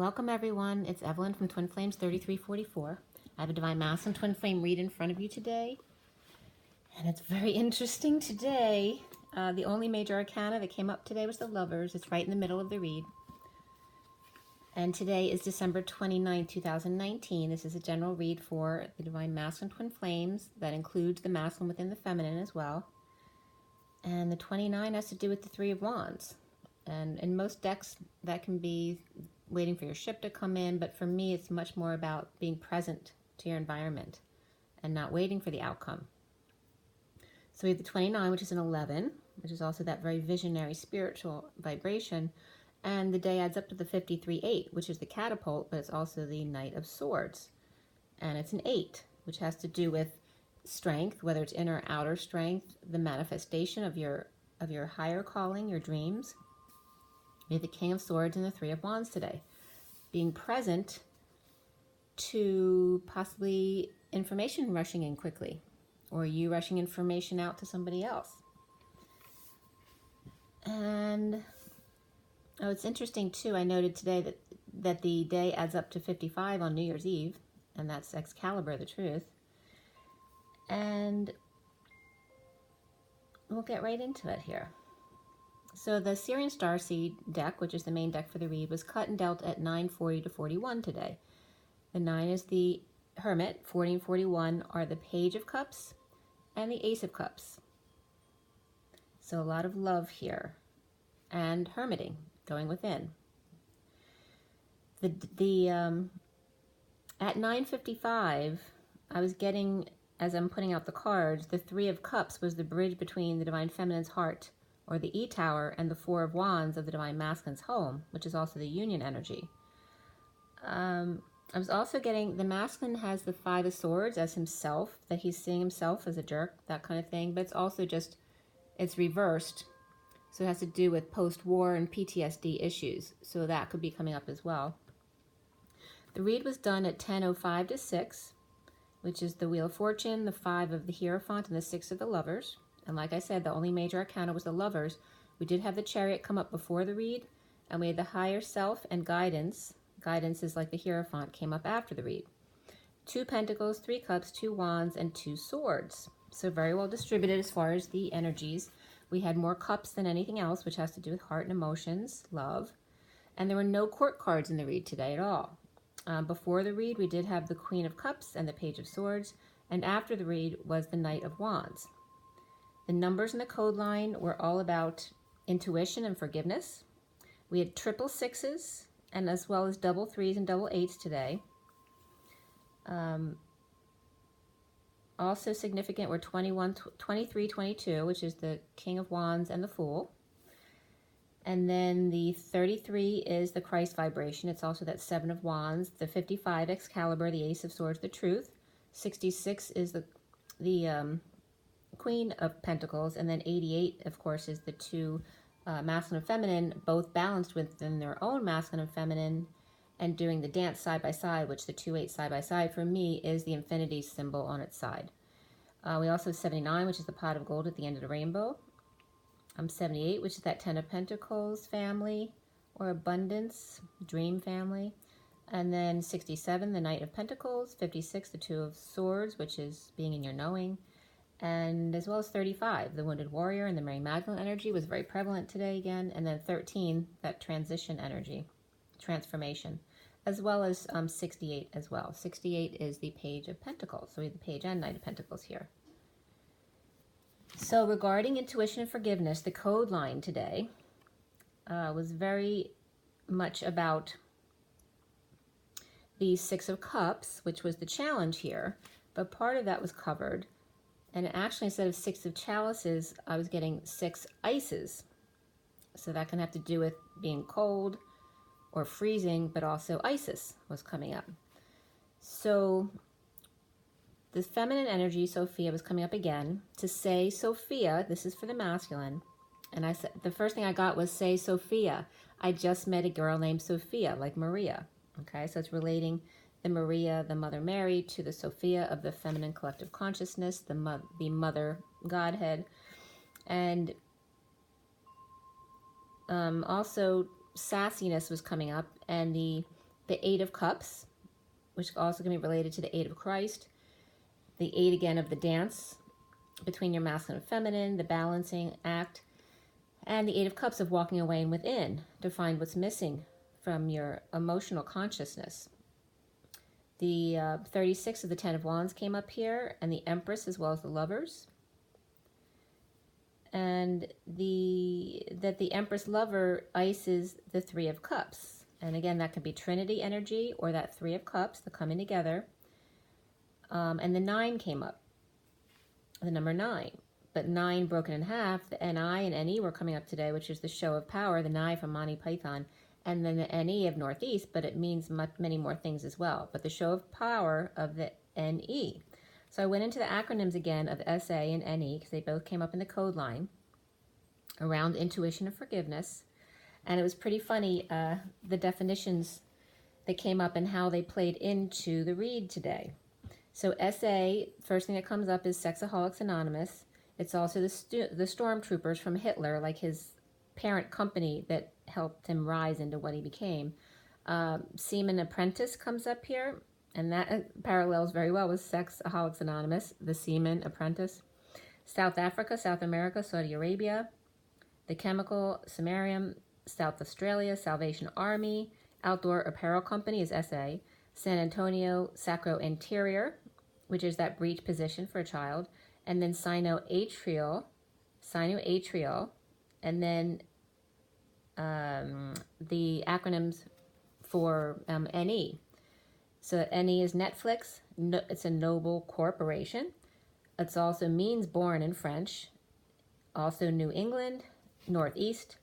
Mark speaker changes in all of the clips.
Speaker 1: Welcome everyone, it's Evelyn from Twin Flames 3344. I have a Divine Masculine Twin Flame read in front of you today. And it's very interesting today. The only major arcana that came up today was the Lovers. It's right in the middle of the read. And today is December 29, 2019. This is a general read for the Divine Masculine Twin Flames that includes the masculine within the feminine as well. And the 29 has to do with the Three of Wands. And in most decks, that can be waiting for your ship to come in, but for me, it's much more about being present to your environment and not waiting for the outcome. So we have the 29, which is an 11, which is also that very visionary spiritual vibration. And the day adds up to the 53-8, which is the catapult, but it's also the Knight of Swords. And it's an 8, which has to do with strength, whether it's inner or outer strength, the manifestation of your higher calling, your dreams. We have the King of Swords and the Three of Wands today. Being present to possibly information rushing in quickly, or you rushing information out to somebody else. And it's interesting too, I noted today that the day adds up to 55 on New Year's Eve, and that's Excalibur, the truth. And we'll get right into it here. So the SIRIAN Starseed deck, which is the main deck for the read, was cut and dealt at 940 to 41 today. The 9 is the Hermit, 40 and 41 are the Page of Cups and the Ace of Cups. So a lot of love here and hermiting, going within. At 9:55, I was getting, as I'm putting out the cards, the Three of Cups was the bridge between the Divine Feminine's heart, or the E-Tower, and the Four of Wands of the Divine Masculine's home, which is also the union energy. I was also getting, the masculine has the Five of Swords as himself, that he's seeing himself as a jerk, that kind of thing, but it's also just, it's reversed. So it has to do with post-war and PTSD issues, so that could be coming up as well. The read was done at 10:05 to 6, which is the Wheel of Fortune, the 5 of the Hierophant, and the 6 of the Lovers. And like I said, the only major arcana was the Lovers. We did have the Chariot come up before the read, and we had the Higher Self and Guidance. Guidance is like the Hierophant, came up after the read. 2 Pentacles, 3 Cups, 2 Wands, and 2 Swords. So very well distributed as far as the energies. We had more Cups than anything else, which has to do with heart and emotions, love. And there were no court cards in the read today at all. Before the read, we did have the Queen of Cups and the Page of Swords, and after the read was the Knight of Wands. The numbers in the code line were all about intuition and forgiveness. We had triple 6s, and as well as double 3s and double 8s today. Also significant were 21, 23, 22, which is the King of Wands and the Fool. And then the 33 is the Christ vibration. It's also that 7 of Wands. The 55, Excalibur, the Ace of Swords, the Truth. 66 is the Queen of Pentacles. And then 88, of course, is the 2 masculine and feminine, both balanced within their own masculine and feminine, and doing the dance side by side, which the 2-8 side by side for me is the infinity symbol on its side. We also have 79, which is the pot of gold at the end of the rainbow. 78, which is that 10 of Pentacles family or abundance, dream family. And then 67, the Knight of Pentacles. 56, the 2 of Swords, which is being in your knowing. And as well as 35, the Wounded Warrior and the Mary Magdalene energy was very prevalent today again. And then 13, that transition energy, transformation, as well as 68 as well. 68 is the Page of Pentacles. So we have the Page and Knight of Pentacles here. So regarding intuition and forgiveness, the code line today was very much about the 6 of Cups, which was the challenge here, but part of that was covered. And actually, instead of 6 of Chalices, I was getting 6 ices. So that can have to do with being cold or freezing, but also Isis was coming up. So the feminine energy, Sophia, was coming up again. To say Sophia, this is for the masculine. And I said, the first thing I got was say Sophia. I just met a girl named Sophia, like Maria. Okay, so it's relating the Maria, the Mother Mary, to the Sophia of the feminine collective consciousness, the Mother Godhead. And also sassiness was coming up, and the the Eight of Cups, which also can be related to the Eight of Christ. The Eight, again, of the dance between your masculine and feminine, the balancing act. And the Eight of Cups of walking away and within to find what's missing from your emotional consciousness. The 36 of the Ten of Wands came up here, and the Empress as well as the Lovers. And that the Empress Lover ices the Three of Cups. And again, that could be Trinity energy or that Three of Cups, the coming together. And the 9 came up, the number 9. But 9 broken in half, the NI and NE were coming up today, which is the show of power, the Nai from Monty Python, and then the NE of Northeast, but it means many more things as well. But the show of power of the NE. So I went into the acronyms again of SA and NE, because they both came up in the code line, around intuition and forgiveness. And it was pretty funny, the definitions that came up and how they played into the read today. So SA, first thing that comes up is Sexaholics Anonymous. It's also the stormtroopers from Hitler, like his parent company that helped him rise into what he became. Seaman Apprentice comes up here, and that parallels very well with Sexaholics Anonymous, the Seaman Apprentice. South Africa, South America, Saudi Arabia. The Chemical, Samarium, South Australia, Salvation Army. Outdoor Apparel Company is SA. San Antonio, Sacroanterior, which is that breech position for a child. And then sinoatrial, and then the acronyms for NE. So NE is Netflix. It's a noble corporation. It's also means born in French. Also New England, Northeast.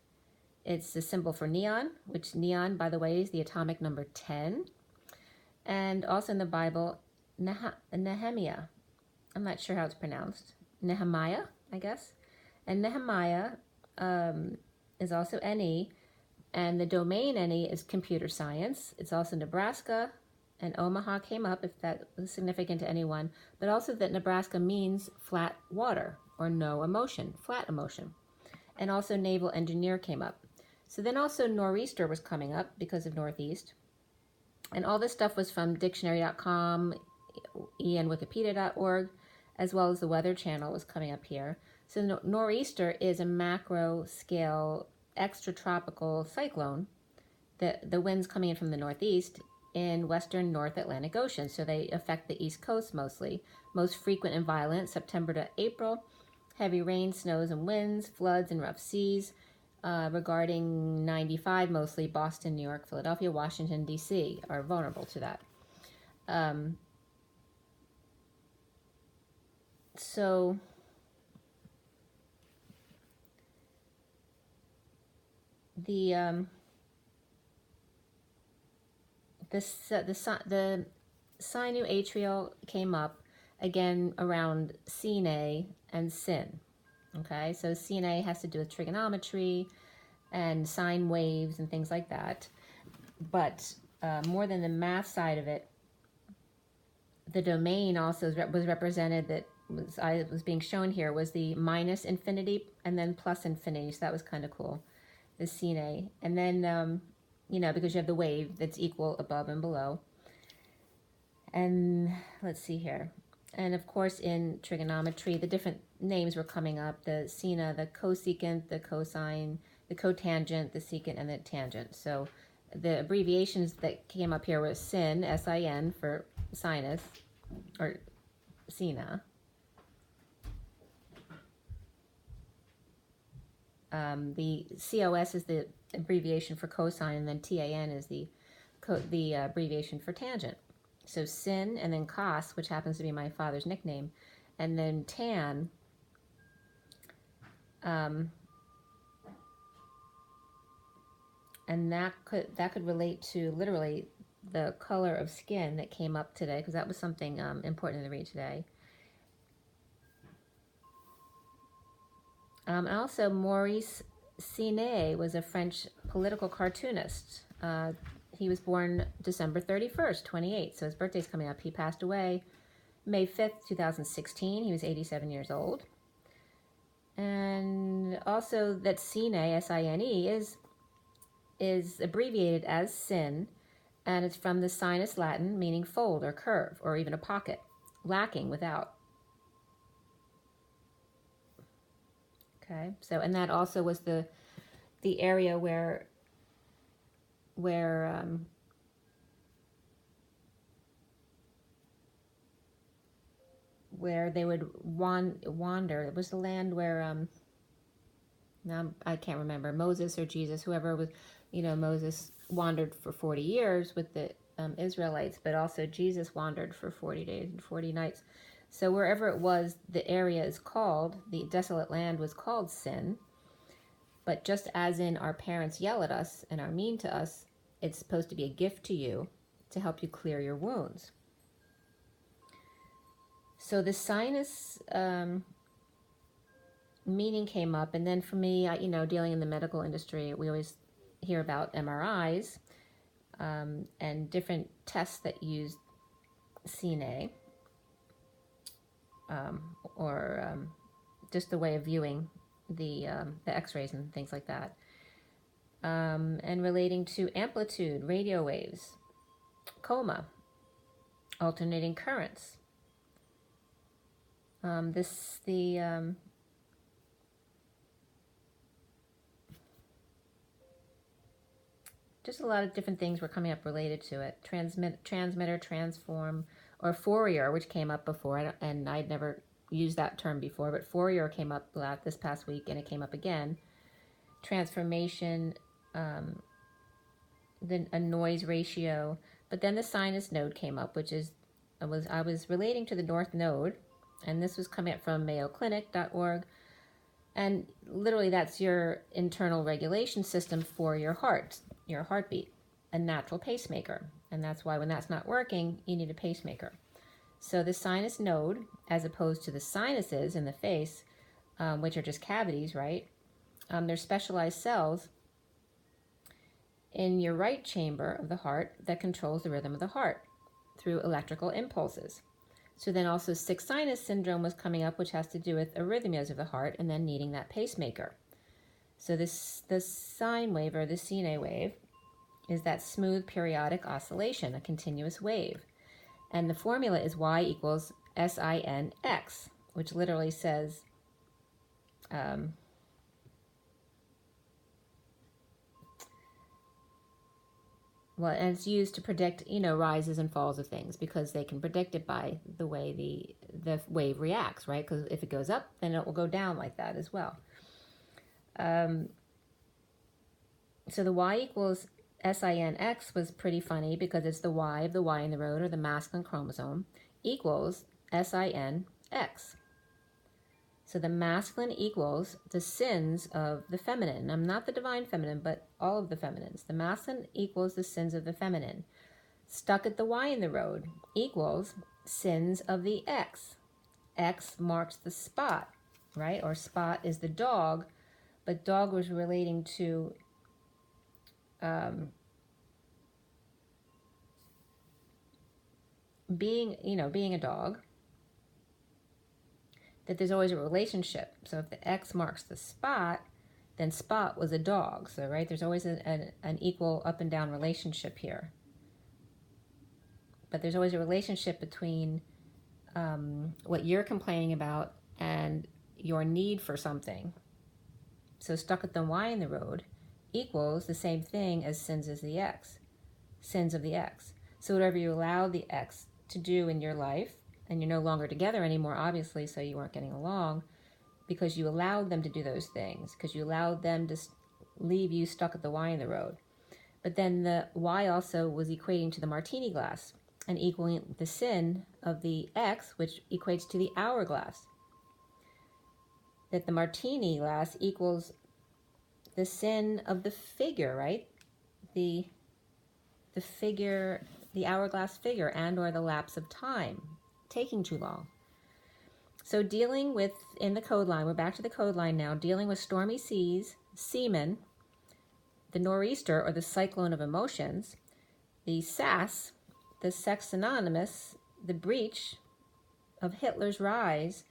Speaker 1: It's the symbol for neon, which neon, by the way, is the atomic number 10. And also in the Bible, Nehemiah. I'm not sure how it's pronounced. Nehemiah, I guess. And Nehemiah is also NE. And the domain NE is computer science. It's also Nebraska. And Omaha came up, if that was significant to anyone. But also that Nebraska means flat water or no emotion, flat emotion. And also naval engineer came up. So then also nor'easter was coming up because of northeast. And all this stuff was from dictionary.com, enwikipedia.org, as well as the Weather Channel was coming up here. So nor'easter is a macro scale extratropical cyclone. The winds coming in from the northeast in western North Atlantic Ocean. So they affect the East Coast mostly. Most frequent and violent, September to April. Heavy rain, snows and winds, floods and rough seas. Regarding 95, mostly Boston, New York, Philadelphia, Washington, D.C. are vulnerable to that. So the sinoatrial came up again around Sine and Sin. Okay, so CNA has to do with trigonometry and sine waves and things like that. But more than the math side of it, the domain also was represented, that was being shown here, was the minus infinity and then plus infinity. So that was kind of cool, the CNA. And then, you know, because you have the wave that's equal above and below. And let's see here. And of course, in trigonometry, the different names were coming up: the sine, the cosecant, the cosine, the cotangent, the secant, and the tangent. So the abbreviations that came up here were sin, S-I-N, for sinus, or sina. The COS is the abbreviation for cosine, and then TAN is the abbreviation for tangent. So sin, and then cos, which happens to be my father's nickname, and then tan, and that could relate to literally the color of skin that came up today, because that was something important in the read today. And also Maurice Siné was a French political cartoonist. He was born December 31st, 28, so his birthday's coming up. He passed away May 5th, 2016. He was 87 years old. And also that Sine, S-I-N-E, is abbreviated as sin, And it's from the sinus Latin, meaning fold or curve, or even a pocket, lacking, without. Okay, so, and that also was the area where they would wander. It was the land where now I can't remember, Moses or Jesus, whoever was, Moses wandered for 40 years with the Israelites, but also Jesus wandered for 40 days and 40 nights. So wherever it was, the area is called, the desolate land was called sin. But just as in our parents yell at us and are mean to us, it's supposed to be a gift to you to help you clear your wounds. So the sinus meaning came up, and then for me, dealing in the medical industry, we always hear about MRIs and different tests that use CNA or just the way of viewing the x-rays and things like that, and relating to amplitude, radio waves, coma, alternating currents. Just a lot of different things were coming up related to it. Transmitter, transform, or Fourier, which came up before, and I'd never used that term before, but Fourier came up this past week, and it came up again. Transformation, then a noise ratio, but then the sinus node came up, which is, I was relating to the North Node, and this was coming up from mayoclinic.org, and literally that's your internal regulation system for your heart, your heartbeat, a natural pacemaker, and that's why when that's not working, you need a pacemaker. So the sinus node, as opposed to the sinuses in the face, which are just cavities, right? They're specialized cells in your right chamber of the heart that controls the rhythm of the heart through electrical impulses. So then also sick sinus syndrome was coming up, which has to do with arrhythmias of the heart and then needing that pacemaker. So the sine wave, or the CNA wave, is that smooth periodic oscillation, a continuous wave. And the formula is Y equals SINX, which literally says well, and it's used to predict, rises and falls of things, because they can predict it by the way the wave reacts, right? Because if it goes up, then it will go down like that as well. So the Y equals SINX was pretty funny, because it's the Y of the Y in the road, or the masculine chromosome, equals SINX. So the masculine equals the sins of the feminine. I'm not the divine feminine, but all of the feminines. The masculine equals the sins of the feminine. Stuck at the Y in the road equals sins of the X. X marks the spot, right? Or spot is the dog, but dog was relating to being a dog, that there's always a relationship. So if the X marks the spot, then spot was a dog. So, right, there's always an equal up and down relationship here. But there's always a relationship between what you're complaining about and your need for something. So stuck at the Y in the road equals the same thing as sins of the X. Sins of the X. So whatever you allow the X to do in your life, and you're no longer together anymore, obviously, so you weren't getting along, because you allowed them to do those things, because you allowed them to leave you stuck at the Y in the road. But then the Y also was equating to the martini glass, and equaling the sin of the X, which equates to the hourglass. That the martini glass equals the sin of the figure, right? The figure, the hourglass figure, and or the lapse of time, taking too long. So dealing with, in the code line, we're back to the code line now, dealing with stormy seas, seamen, the nor'easter, or the cyclone of emotions, the SAS, the sex synonymous, the breach of Hitler's rise,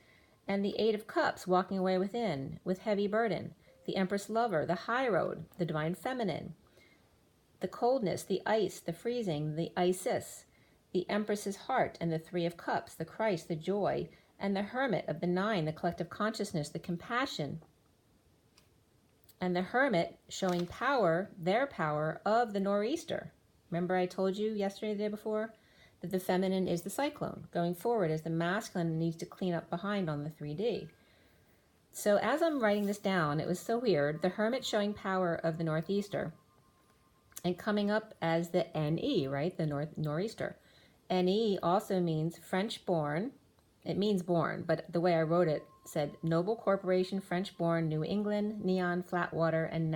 Speaker 1: and the Eight of Cups, walking away within, with heavy burden, the Empress lover, the high road, the divine feminine, the coldness, the ice, the freezing, the Isis, the Empress's heart, and the Three of Cups, the Christ, the joy, and the Hermit of the Nine, the collective consciousness, the compassion, and the Hermit showing power, their power of the nor'easter. Remember I told you yesterday, the day before, that the feminine is the cyclone, going forward as the masculine needs to clean up behind on the 3D. So as I'm writing this down, it was so weird, the Hermit showing power of the northeaster, and coming up as the NE, right, the nor'easter. NE also means French born. It means born, but the way I wrote it said Noble Corporation, French born, New England, neon, flat water, and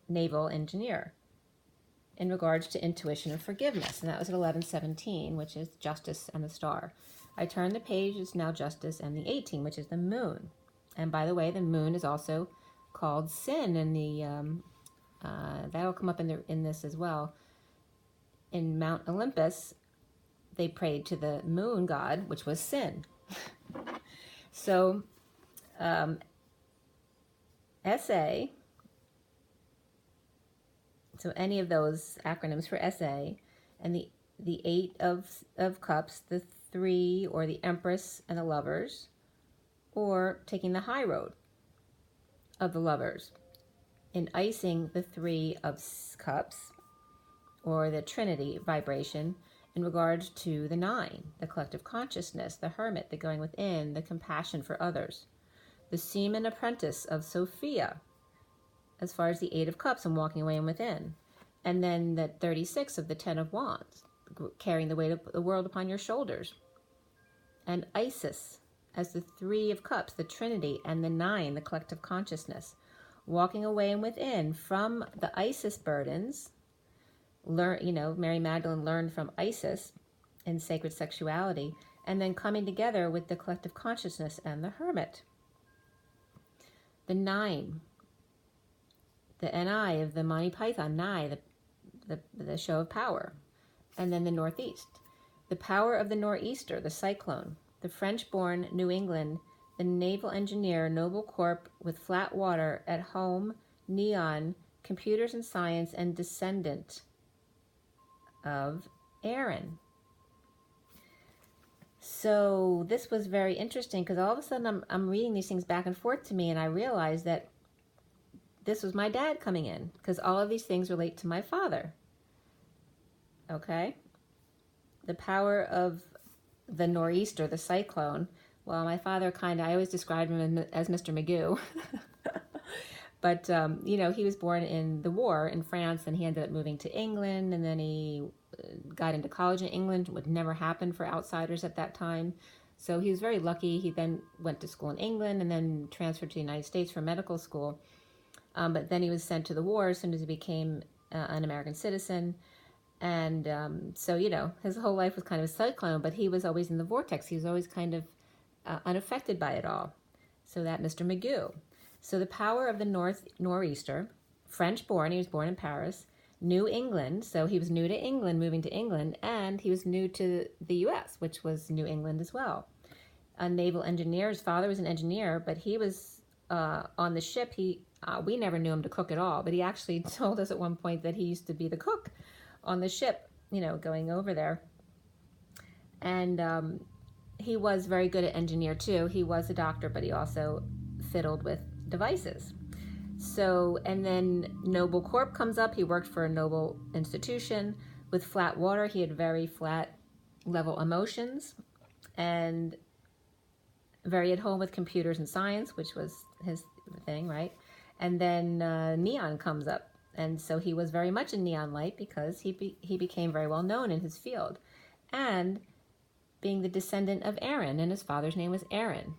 Speaker 1: naval engineer, in regards to intuition and forgiveness. And that was at 1117, which is justice and the star. I turned the page, it's now justice and the 18, which is the moon. And by the way, the moon is also called sin in the that'll come up in this as well. In Mount Olympus, they prayed to the moon god, which was sin. So, SA, so any of those acronyms for SA, and the Eight of Cups, the Three, or the Empress and the Lovers, or taking the high road of the Lovers, in icing the Three of Cups, or the Trinity vibration, in regards to the Nine, the collective consciousness, the Hermit, the going within, the compassion for others, the seaman apprentice of Sophia, as far as the Eight of Cups and walking away and within, and then the 36 of the 10 of Wands, carrying the weight of the world upon your shoulders, and Isis as the Three of Cups, the Trinity, and the Nine, the collective consciousness, walking away and within from the Isis burdens. Mary Magdalene learned from Isis in sacred sexuality, and then coming together with the collective consciousness and the Hermit. The Nine, the NI of the Monty Python, Nye, the show of power. And then the Northeast, the power of the Nor'easter, the cyclone, the French-born New England, the naval engineer, noble corp with flat water, at home, neon, computers and science, and descendant of Aaron. So this was very interesting, because all of a sudden I'm reading these things back and forth to me, and I realized that this was my dad coming in, because all of these things relate to my father. Okay? The power of the nor'easter, the cyclone. Well, my father I always described him as Mr. Magoo. But, he was born in the war in France, and he ended up moving to England, and then he got into college in England, which never happened for outsiders at that time. So he was very lucky. He then went to school in England and then transferred to the United States for medical school. But then he was sent to the war as soon as he became an American citizen. And so, his whole life was kind of a cyclone, but he was always in the vortex. He was always kind of unaffected by it all. So that Mr. Magoo. So the power of the nor'easter, French born, he was born in Paris, New England, so he was new to England, moving to England, and he was new to the U.S., which was New England as well. A naval engineer, his father was an engineer, but he was on the ship. We never knew him to cook at all, but he actually told us at one point that he used to be the cook on the ship, going over there. And he was very good at engineer too. He was a doctor, but he also fiddled with devices. So, and then Noble Corp comes up. He worked for a noble institution. With flat water, he had very flat level emotions, and very at home with computers and science, which was his thing, right? And then neon comes up. And so he was very much in neon light, because he became very well known in his field. And being the descendant of Aaron, and his father's name was Aaron,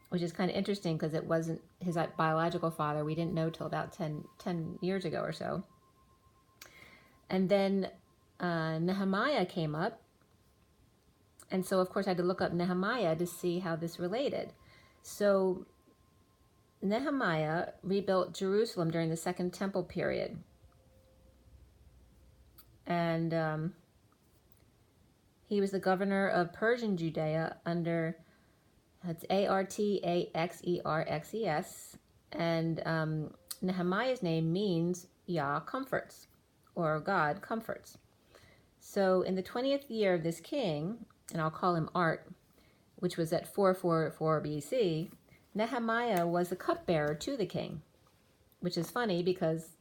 Speaker 1: which is kind of interesting, because it wasn't his biological father. We didn't know till about 10 years ago or so. And then Nehemiah came up. And so, of course, I had to look up Nehemiah to see how this related. So Nehemiah rebuilt Jerusalem during the Second Temple period. And he was the governor of Persian Judea under, it's Artaxerxes. And Nehemiah's name means Yah comforts. or God, comforts. So in the 20th year of this king, and I'll call him Art, which was at 444 BC, Nehemiah was the cupbearer to the king, which is funny because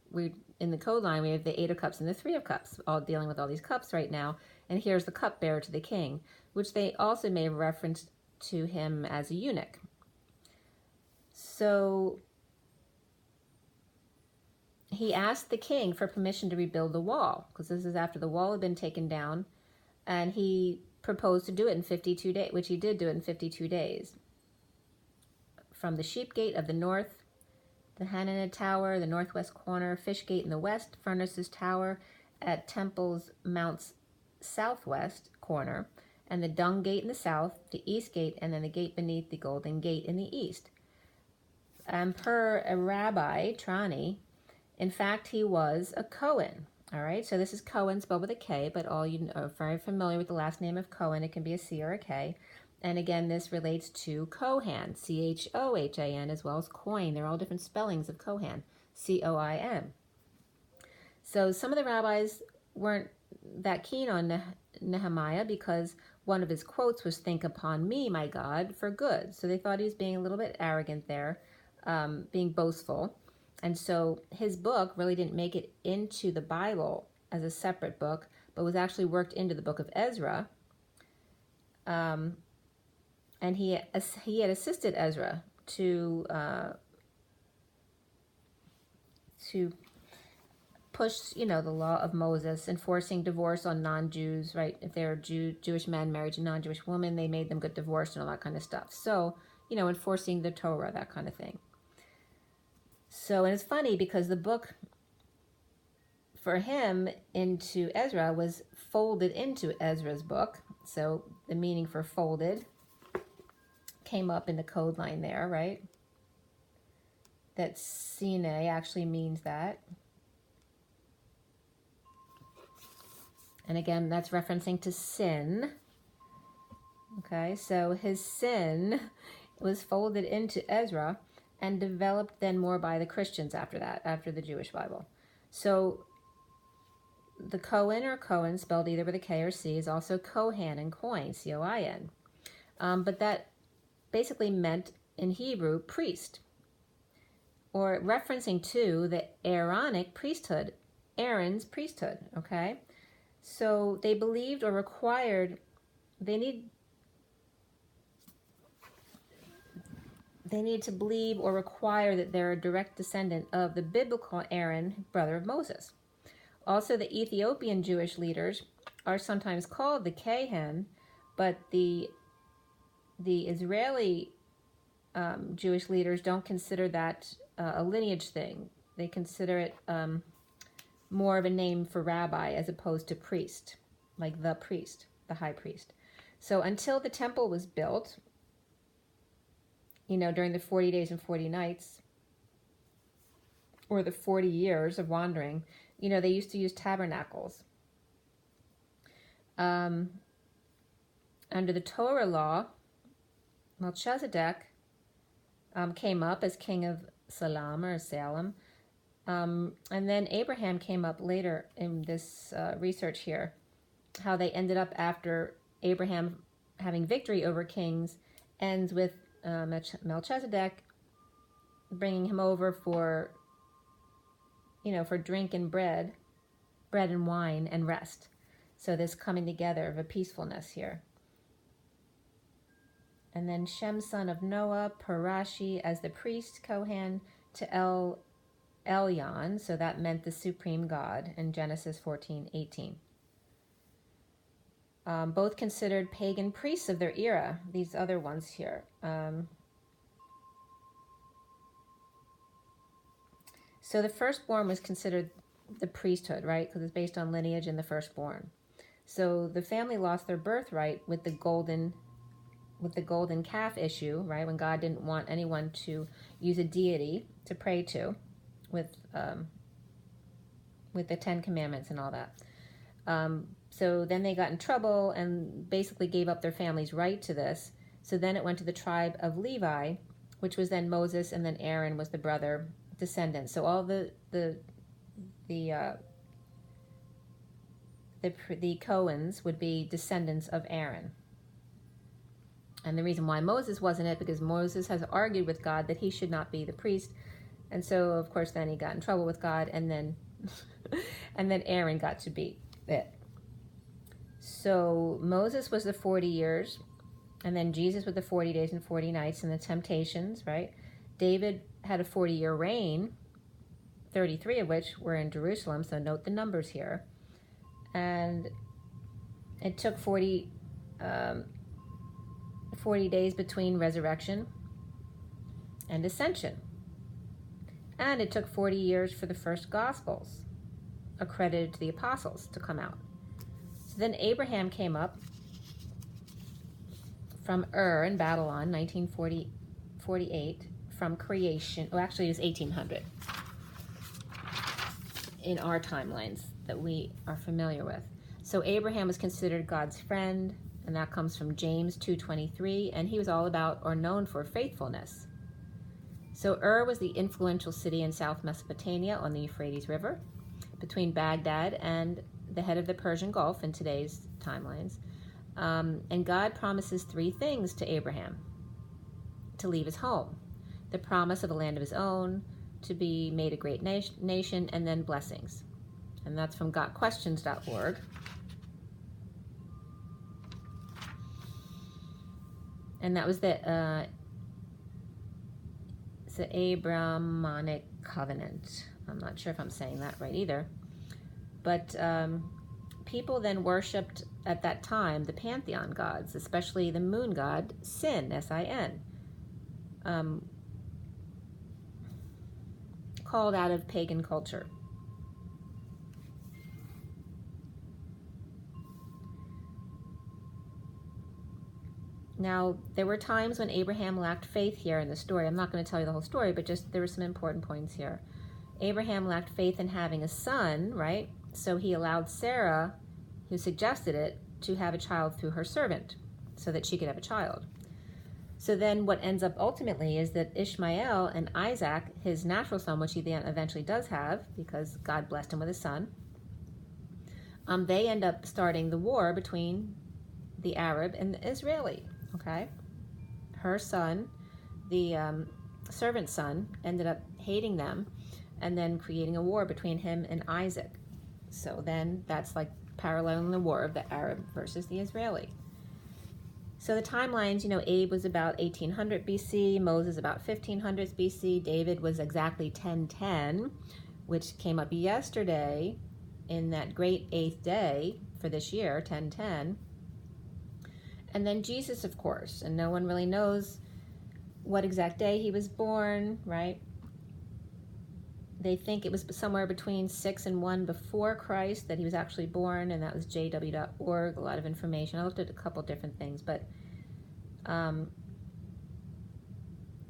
Speaker 1: in the code line we have the 8 of Cups and the 3 of Cups, all dealing with all these cups right now, and here's the cupbearer to the king, which they also may have referenced to him as a eunuch. So he asked the king for permission to rebuild the wall, because this is after the wall had been taken down, and he proposed to do it in 52 days, which he did do it in 52 days. From the sheep gate of the north, the Hananah Tower, the northwest corner, Fish Gate in the west, Furnaces Tower at Temple's Mount's southwest corner, and the Dung Gate in the south, the East Gate, and then the gate beneath the Golden Gate in the east. And per a rabbi, Trani, in fact, he was a Cohen. All right, so this is Cohen spelled with a K, but all you are very familiar with the last name of Cohen. It can be a C or a K. And again, this relates to Kohan, C-H-O-H-A-N, as well as coin. They're all different spellings of Kohan, C-O-I-N. So some of the rabbis weren't that keen on Nehemiah because one of his quotes was, "Think upon me, my God, for good." So they thought he was being a little bit arrogant there, being boastful. And so his book really didn't make it into the Bible as a separate book, but was actually worked into the book of Ezra. And he had assisted Ezra to push, the law of Moses, enforcing divorce on non-Jews, right? If they're Jewish men married to non-Jewish women, they made them get divorced and all that kind of stuff. So, enforcing the Torah, that kind of thing. So, and it's funny because the book for him into Ezra was folded into Ezra's book. So the meaning for folded came up in the code line there, right? That sine actually means that. And again, that's referencing to sin. Okay, so his sin was folded into Ezra and developed then more by the Christians after that, after the Jewish Bible. So the Cohen or Cohen, spelled either with a K or C, is also Kohan and coin, C-O-I-N. But that basically meant in Hebrew priest, or referencing to the Aaronic priesthood, Aaron's priesthood, okay? So they believed or required, they need to believe or require that they're a direct descendant of the biblical Aaron, brother of Moses. Also, the Ethiopian Jewish leaders are sometimes called the Kahan, but the Israeli Jewish leaders don't consider that a lineage thing. They consider it more of a name for rabbi as opposed to priest, like the priest, the high priest. So until the temple was built, during the 40 days and 40 nights, or the 40 years of wandering, they used to use tabernacles. Under the Torah law, Melchizedek came up as king of Salem or Salem. And then Abraham came up later in this research here, how they ended up after Abraham having victory over kings, ends with Melchizedek bringing him over for drink and bread and wine and rest. So this coming together of a peacefulness here. And then Shem, son of Noah, Parashi as the priest, Kohan, to Elyon, so that meant the supreme God in Genesis 14:18. Both considered pagan priests of their era, these other ones here. So the firstborn was considered the priesthood, right? Because it's based on lineage and the firstborn. So the family lost their birthright with the golden calf issue, right? When God didn't want anyone to use a deity to pray to, with the 10 Commandments and all that. So then they got in trouble and basically gave up their family's right to this. So then it went to the tribe of Levi, which was then Moses, and then Aaron was the brother descendant. So all the the Cohens would be descendants of Aaron. And the reason why Moses wasn't it, because Moses has argued with God that he should not be the priest. And so, of course, then he got in trouble with God, and then and then Aaron got to be it. So Moses was the 40 years, and then Jesus with the 40 days and 40 nights and the temptations, right? David had a 40-year reign, 33 of which were in Jerusalem, so note the numbers here. And it took 40 days between resurrection and ascension. And it took 40 years for the first Gospels, accredited to the apostles, to come out. So then Abraham came up from Ur in Babylon, 1948, from creation. Oh, actually, it was 1800 in our timelines that we are familiar with. So Abraham was considered God's friend, and that comes from James 2:23, and he was all about or known for faithfulness. So Ur was the influential city in South Mesopotamia on the Euphrates River, between Baghdad and the head of the Persian Gulf in today's timelines. And God promises three things to Abraham: to leave his home, the promise of a land of his own, to be made a great nation, and then blessings. And that's from gotquestions.org. And that was the Abrahamic covenant. I'm not sure if I'm saying that right either. But people then worshipped at that time the pantheon gods, especially the moon god Sin, S-I-N, called out of pagan culture. Now, there were times when Abraham lacked faith here in the story. I'm not going to tell you the whole story, but just there were some important points here. Abraham lacked faith in having a son, right? So he allowed Sarah, who suggested it, to have a child through her servant so that she could have a child. So then what ends up ultimately is that Ishmael and Isaac, his natural son, which he then eventually does have because God blessed him with a son, they end up starting the war between the Arab and the Israeli. Okay, her son, the servant's son, ended up hating them and then creating a war between him and Isaac. So then that's like paralleling the war of the Arab versus the Israeli. So the timelines, Abe was about 1800 BC, Moses about 1500s BC, David was exactly 1010, which came up yesterday in that great 8th day for this year, 1010. And then Jesus, of course, and no one really knows what exact day he was born, right? They think it was somewhere between 6 and 1 before Christ that he was actually born, and that was jw.org, a lot of information. I looked at a couple different things, but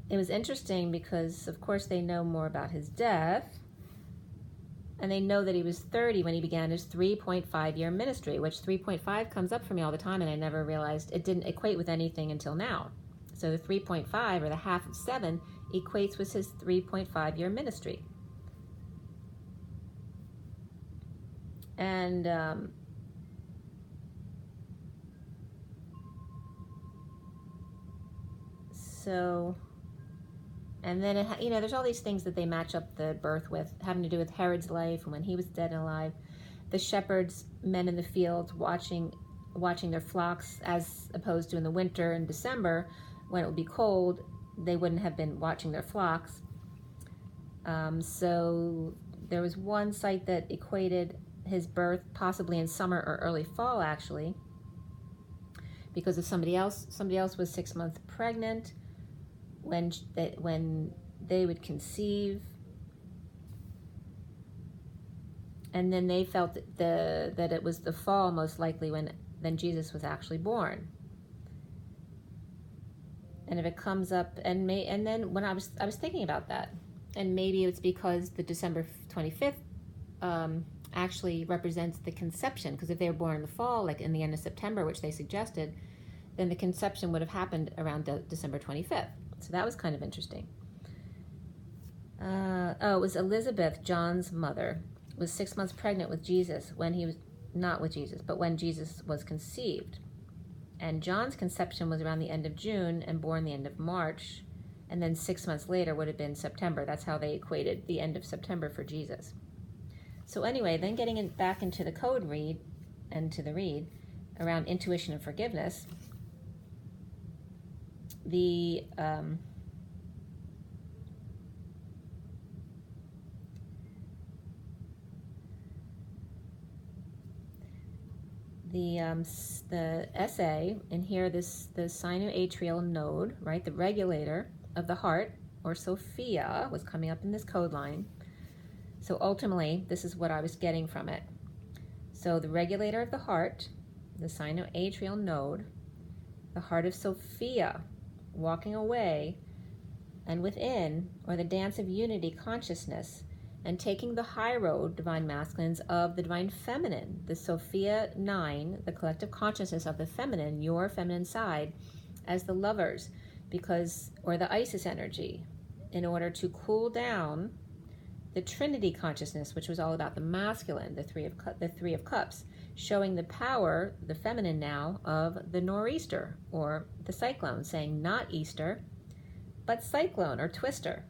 Speaker 1: it was interesting because, of course, they know more about his death, and they know that he was 30 when he began his 3.5-year ministry, which 3.5 comes up for me all the time, and I never realized it didn't equate with anything until now. So the 3.5, or the half of 7, equates with his 3.5-year ministry. And and then, there's all these things that they match up the birth with, having to do with Herod's life and when he was dead and alive. The shepherds, men in the fields, watching their flocks, as opposed to in the winter in December, when it would be cold, they wouldn't have been watching their flocks. So there was one site that equated his birth possibly in summer or early fall, actually, because of somebody else. Somebody else was 6 months pregnant when they would conceive, and then they felt that it was the fall most likely when then Jesus was actually born. And if it comes up, and then when I was thinking about that, and maybe it's because the December 25th actually represents the conception, because if they were born in the fall, like in the end of September, which they suggested, then the conception would have happened around December 25th. So that was kind of interesting. It was Elizabeth, John's mother, was 6 months pregnant with Jesus when he was not with Jesus, but when Jesus was conceived. And John's conception was around the end of June and born the end of March. And then 6 months later would have been September. That's how they equated the end of September for Jesus. So anyway, then getting back into the code read and to the read around intuition and forgiveness, the essay in here, the sinoatrial node, right, the regulator of the heart, or Sophia, was coming up in this code line. So ultimately, this is what I was getting from it. So the regulator of the heart, the sinoatrial node, the heart of Sophia, walking away and within, or the dance of unity consciousness, and taking the high road, divine masculines, of the divine feminine, the Sophia 9, the collective consciousness of the feminine, your feminine side, as the lovers, because, or the Isis energy, in order to cool down the Trinity consciousness, which was all about the masculine, the three of cups, showing the power, the feminine now, of the nor'easter, or the cyclone, saying not Easter, but cyclone, or twister.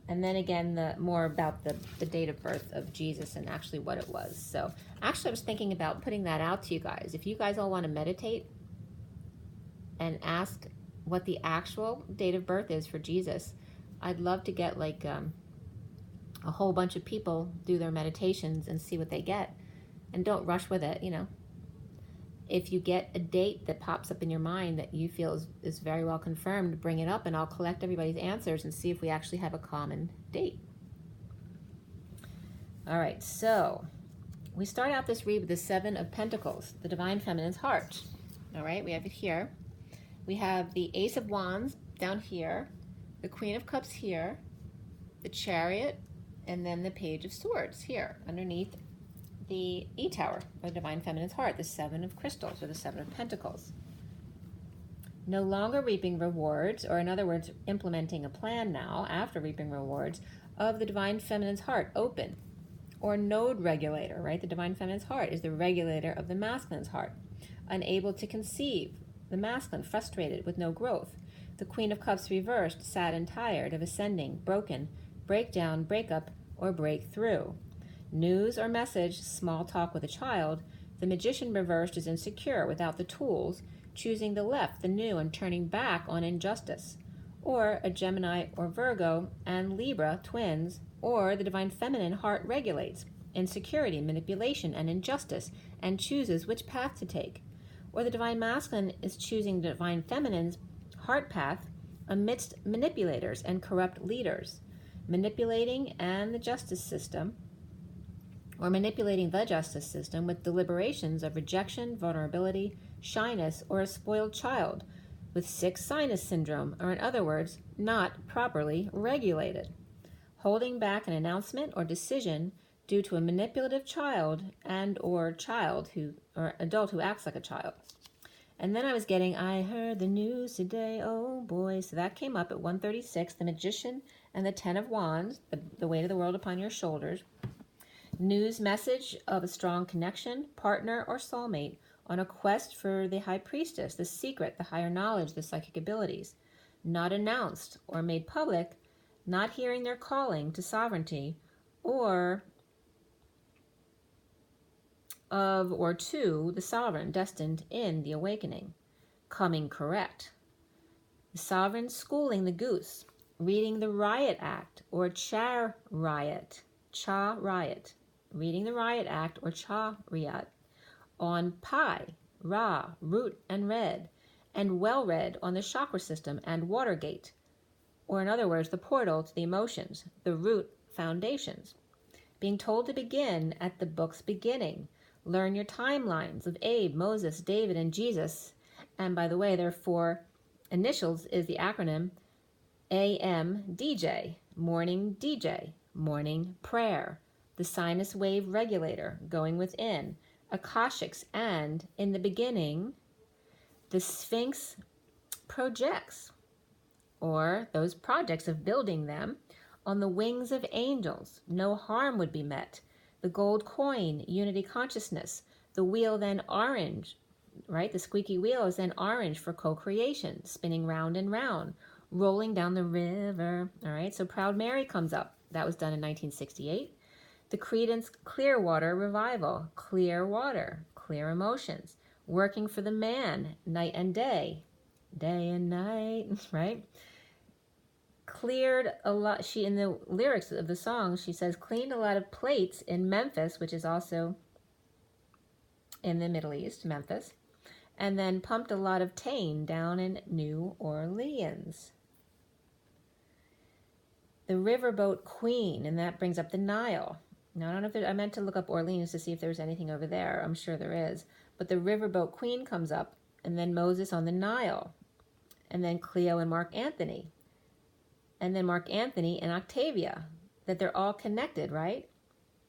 Speaker 1: And then again, more about the date of birth of Jesus and actually what it was. So actually I was thinking about putting that out to you guys. If you guys all want to meditate and ask what the actual date of birth is for Jesus, I'd love to get like a whole bunch of people do their meditations and see what they get. And don't rush with it, you know. If you get a date that pops up in your mind that you feel is very well confirmed, bring it up and I'll collect everybody's answers and see if we actually have a common date. All right, so we start out this read with the 7 of Pentacles, the Divine Feminine's heart. All right, we have it here. We have the Ace of Wands down here, the Queen of Cups here, the Chariot, and then the Page of Swords here underneath the E-Tower, or Divine Feminine's heart, the 7 of Crystals, or the 7 of Pentacles. No longer reaping rewards, or in other words, implementing a plan now, after reaping rewards, of the Divine Feminine's heart, open, or node regulator, right? The Divine Feminine's heart is the regulator of the masculine's heart. Unable to conceive, the masculine, frustrated, with no growth. The Queen of Cups reversed, sad and tired of ascending, broken, breakdown, breakup, or breakthrough. News or message, small talk with a child. The Magician reversed is insecure, without the tools, choosing the left, the new, and turning back on injustice. Or a Gemini or Virgo and Libra, twins, or the Divine Feminine heart regulates insecurity, manipulation, and injustice, and chooses which path to take. Or the Divine Masculine is choosing the Divine Feminine's heart path amidst manipulators and corrupt leaders, manipulating the justice system with deliberations of rejection, vulnerability, shyness, or a spoiled child with 6 sinus syndrome, or in other words, not properly regulated, holding back an announcement or decision due to a manipulative child or adult who acts like a child. And then I was getting, I heard the news today, oh boy. So that came up at 136, the Magician and the 10 of Wands, the weight of the world upon your shoulders. News message of a strong connection, partner, or soulmate on a quest for the High Priestess, the secret, the higher knowledge, the psychic abilities. Not announced or made public, not hearing their calling to sovereignty, or of or to the sovereign destined in the awakening. Coming correct. The sovereign schooling the goose, reading the Riot Act or Cha Riot, reading the Riot Act or Cha Riot on Pi, Ra, Root, and Red, and well read on the chakra system and Watergate, or in other words, the portal to the emotions, the root foundations. Being told to begin at the book's beginning. Learn your timelines of Abe, Moses, David, and Jesus. And by the way, their 4 initials is the acronym AMDJ, morning DJ, morning prayer, the sinus wave regulator, going within, Akashics, and in the beginning, the Sphinx projects, or those projects of building them On the wings of angels, no harm would be met. The gold coin, unity consciousness. The wheel then orange, right? The squeaky wheel is then orange for co-creation, spinning round and round, rolling down the river. All right, so Proud Mary comes up. That was done in 1968. The Creedence Clearwater Revival, clear water, clear emotions, working for the man, night and day and night, right? Cleared a lot, she, in the lyrics of the song, she says, cleaned a lot of plates in Memphis, which is also in the Middle East, Memphis, and then pumped a lot of tain down in New Orleans. The Riverboat Queen, and that brings up the Nile. Now, I don't know if there, I meant to look up Orleans to see if there was anything over there. I'm sure there is. But the Riverboat Queen comes up, and then Moses on the Nile, and then Cleo and Mark Anthony, and then Mark Anthony and Octavia, that they're all connected, right?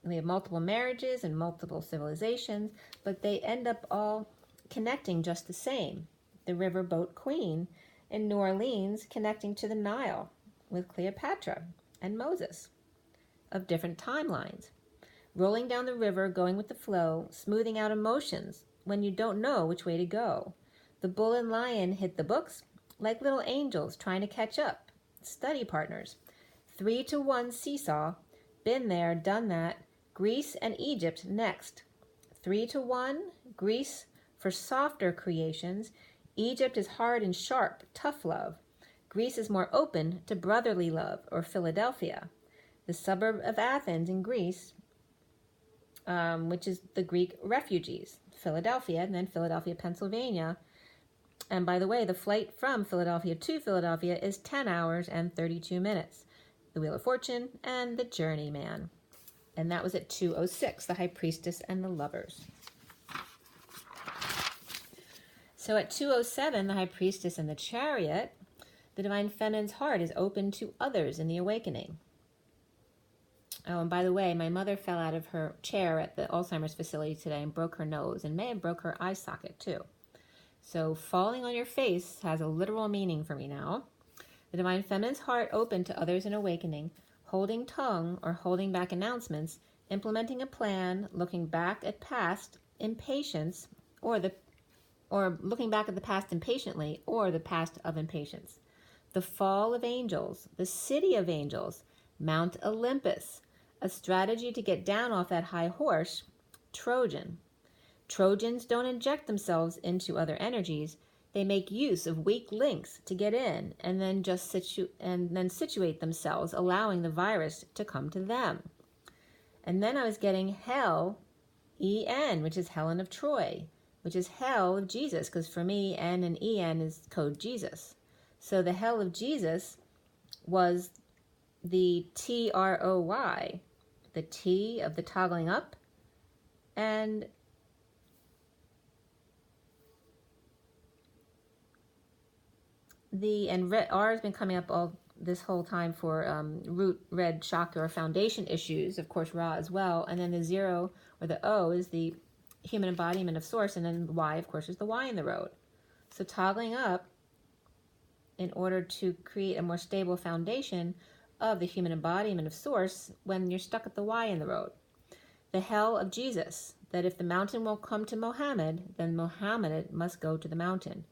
Speaker 1: We have multiple marriages and multiple civilizations, but they end up all connecting just the same. The Riverboat Queen in New Orleans connecting to the Nile with Cleopatra and Moses of different timelines. Rolling down the river, going with the flow, smoothing out emotions when you don't know which way to go. The bull and lion hit the books like little angels trying to catch up. Study partners. 3-to-1 seesaw. Been there, done that. Greece and Egypt next. 3-to-1, Greece for softer creations. Egypt is hard and sharp, tough love. Greece is more open to brotherly love, or Philadelphia. The suburb of Athens in Greece, which is the Greek refugees. Philadelphia, and then Philadelphia, Pennsylvania. And by the way, the flight from Philadelphia to Philadelphia is 10 hours and 32 minutes. The Wheel of Fortune and the Journeyman. And that was at 2:06, the High Priestess and the Lovers. So at 2:07, the High Priestess and the Chariot, the Divine Feminine's heart is open to others in the awakening. Oh, and by the way, my mother fell out of her chair at the Alzheimer's facility today and broke her nose, and may have broke her eye socket too. So falling on your face has a literal meaning for me now. The Divine Feminine's heart open to others in awakening, holding tongue or holding back announcements, implementing a plan, looking back at past impatience, or looking back at the past impatiently, or the past of impatience. The fall of angels, the city of angels, Mount Olympus, a strategy to get down off that high horse, Trojan. Trojans don't inject themselves into other energies. They make use of weak links to get in and then just situate themselves, allowing the virus to come to them. And then I was getting Hell, E-N, which is Helen of Troy, which is Hell of Jesus, because for me, N and E-N is code Jesus. So the Hell of Jesus was the T-R-O-Y, the T of the toggling up, and R has been coming up all this whole time for root, red, chakra, or foundation issues, of course Ra as well, and then the 0 or the O is the human embodiment of source, and then Y, of course, is the Y in the road. So toggling up in order to create a more stable foundation of the human embodiment of source when you're stuck at the Y in the road. The Hell of Jesus, that if the mountain will come to Mohammed, then Mohammed must go to the mountain.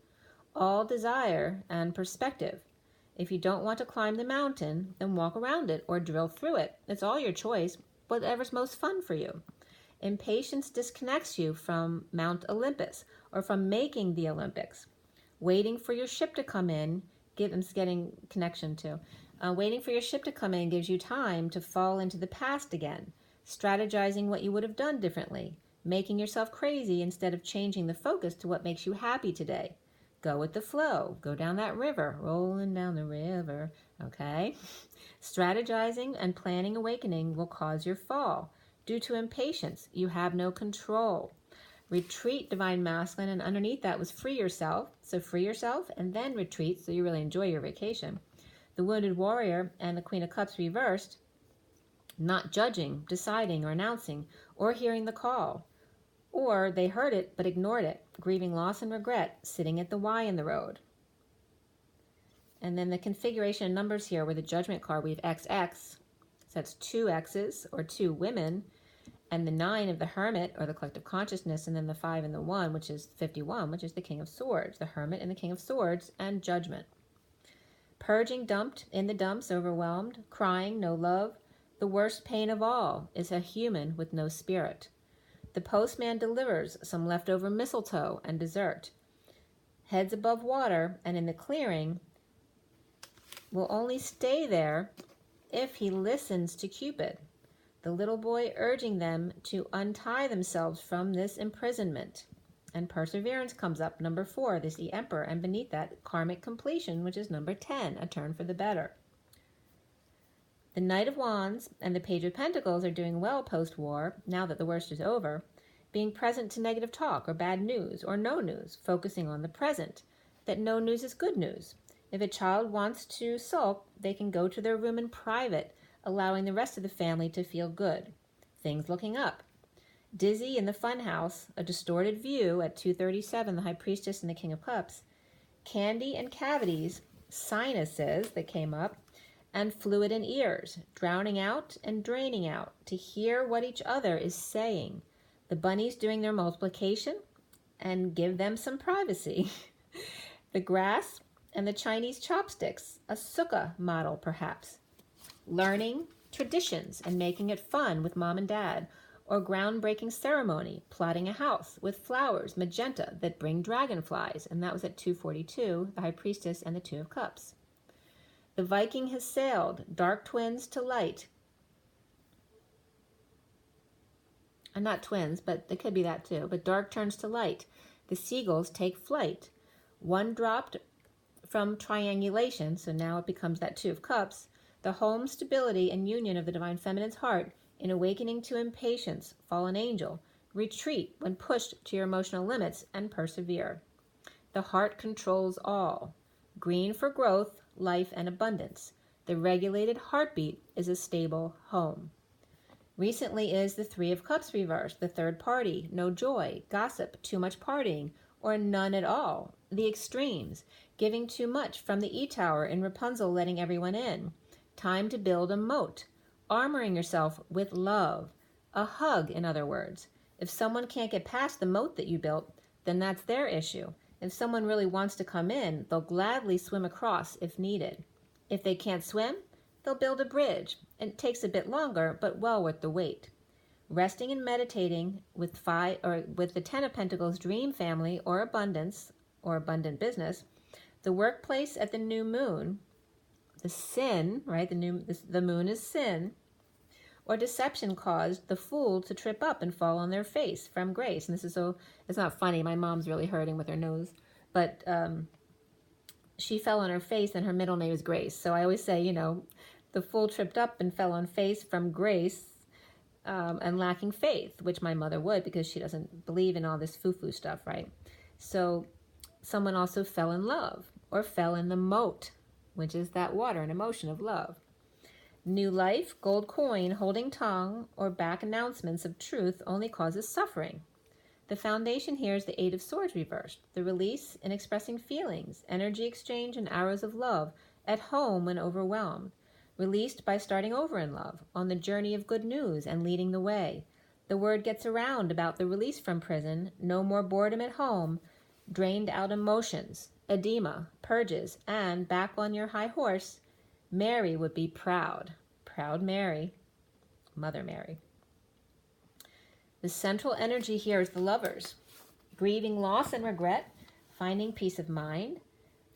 Speaker 1: All desire and perspective. If you don't want to climb the mountain, then walk around it or drill through it. It's all your choice, whatever's most fun for you. Impatience disconnects you from Mount Olympus or from making the Olympics. Waiting for your ship to come in, getting connection to. Waiting for your ship to come in gives you time to fall into the past again, strategizing what you would have done differently, making yourself crazy instead of changing the focus to what makes you happy today. Go with the flow. Go down that river, rolling down the river, okay? Strategizing and planning awakening will cause your fall. Due to impatience, you have no control. Retreat, Divine Masculine, and underneath that was free yourself. So free yourself and then retreat so you really enjoy your vacation. The Wounded Warrior and the Queen of Cups reversed, not judging, deciding, or announcing, or hearing the call. Or they heard it but ignored it, grieving loss and regret, sitting at the Y in the road. And then the configuration of numbers here with the Judgment card, we have XX, so that's 2 X's or 2 women, and the 9 of the Hermit or the collective consciousness, and then the 5 and the 1, which is 51, which is the King of Swords, the Hermit and the King of Swords, and Judgment. Purging, dumped, in the dumps, overwhelmed, crying, no love. The worst pain of all is a human with no spirit. The postman delivers some leftover mistletoe and dessert. Heads above water and in the clearing will only stay there if he listens to Cupid, the little boy urging them to untie themselves from this imprisonment. And perseverance comes up, number 4, there's the Emperor, and beneath that, karmic completion, which is number 10, a turn for the better. The Knight of Wands and the Page of Pentacles are doing well post-war, now that the worst is over, being present to negative talk or bad news or no news, focusing on the present, that no news is good news. If a child wants to sulk, they can go to their room in private, allowing the rest of the family to feel good. Things looking up. Dizzy in the fun house, a distorted view at 237, the High Priestess and the King of Cups. Candy and cavities, sinuses that came up, and fluid in ears, drowning out and draining out to hear what each other is saying. The bunnies doing their multiplication and give them some privacy. The grass and the Chinese chopsticks, a sukkah model perhaps. Learning traditions and making it fun with mom and dad, or groundbreaking ceremony, plotting a house with flowers, magenta, that bring dragonflies, and that was at 242, the High Priestess and the 2 of Cups. The Viking has sailed, dark twins to light. And not twins, but it could be that too, but dark turns to light. The seagulls take flight. One dropped from triangulation, so now it becomes that 2 of Cups. The home, stability, and union of the Divine Feminine's heart in awakening to impatience, fallen angel, retreat when pushed to your emotional limits, and persevere. The heart controls all. Green for growth, life, and abundance. The regulated heartbeat is a stable home. Recently is the 3 of Cups reversed, the third party, no joy, gossip, too much partying, or none at all. The extremes, giving too much from the E-Tower in Rapunzel letting everyone in. Time to build a moat. Armoring yourself with love. A hug, in other words. If someone can't get past the moat that you built, then that's their issue. If someone really wants to come in, they'll gladly swim across if needed. If they can't swim, they'll build a bridge. It takes a bit longer, but well worth the wait. Resting and meditating with the 10 of Pentacles dream family or abundance or abundant business. The workplace at the new moon. The sin, right? The moon is sin, or deception caused the fool to trip up and fall on their face from grace. And this is so, it's not funny. My mom's really hurting with her nose, but she fell on her face and her middle name is Grace. So I always say, the fool tripped up and fell on face from grace and lacking faith, which my mother would because she doesn't believe in all this foo-foo stuff, right? So someone also fell in love or fell in the moat, which is that water and emotion of love. New life, gold coin, holding tongue, or back announcements of truth only causes suffering. The foundation here is the 8 of Swords reversed, the release in expressing feelings, energy exchange, and arrows of love, at home when overwhelmed. Released by starting over in love, on the journey of good news and leading the way. The word gets around about the release from prison, no more boredom at home, drained out emotions, edema, purges, and back on your high horse, Mary would be proud. Proud Mary, Mother Mary. The central energy here is the Lovers, grieving loss and regret, finding peace of mind.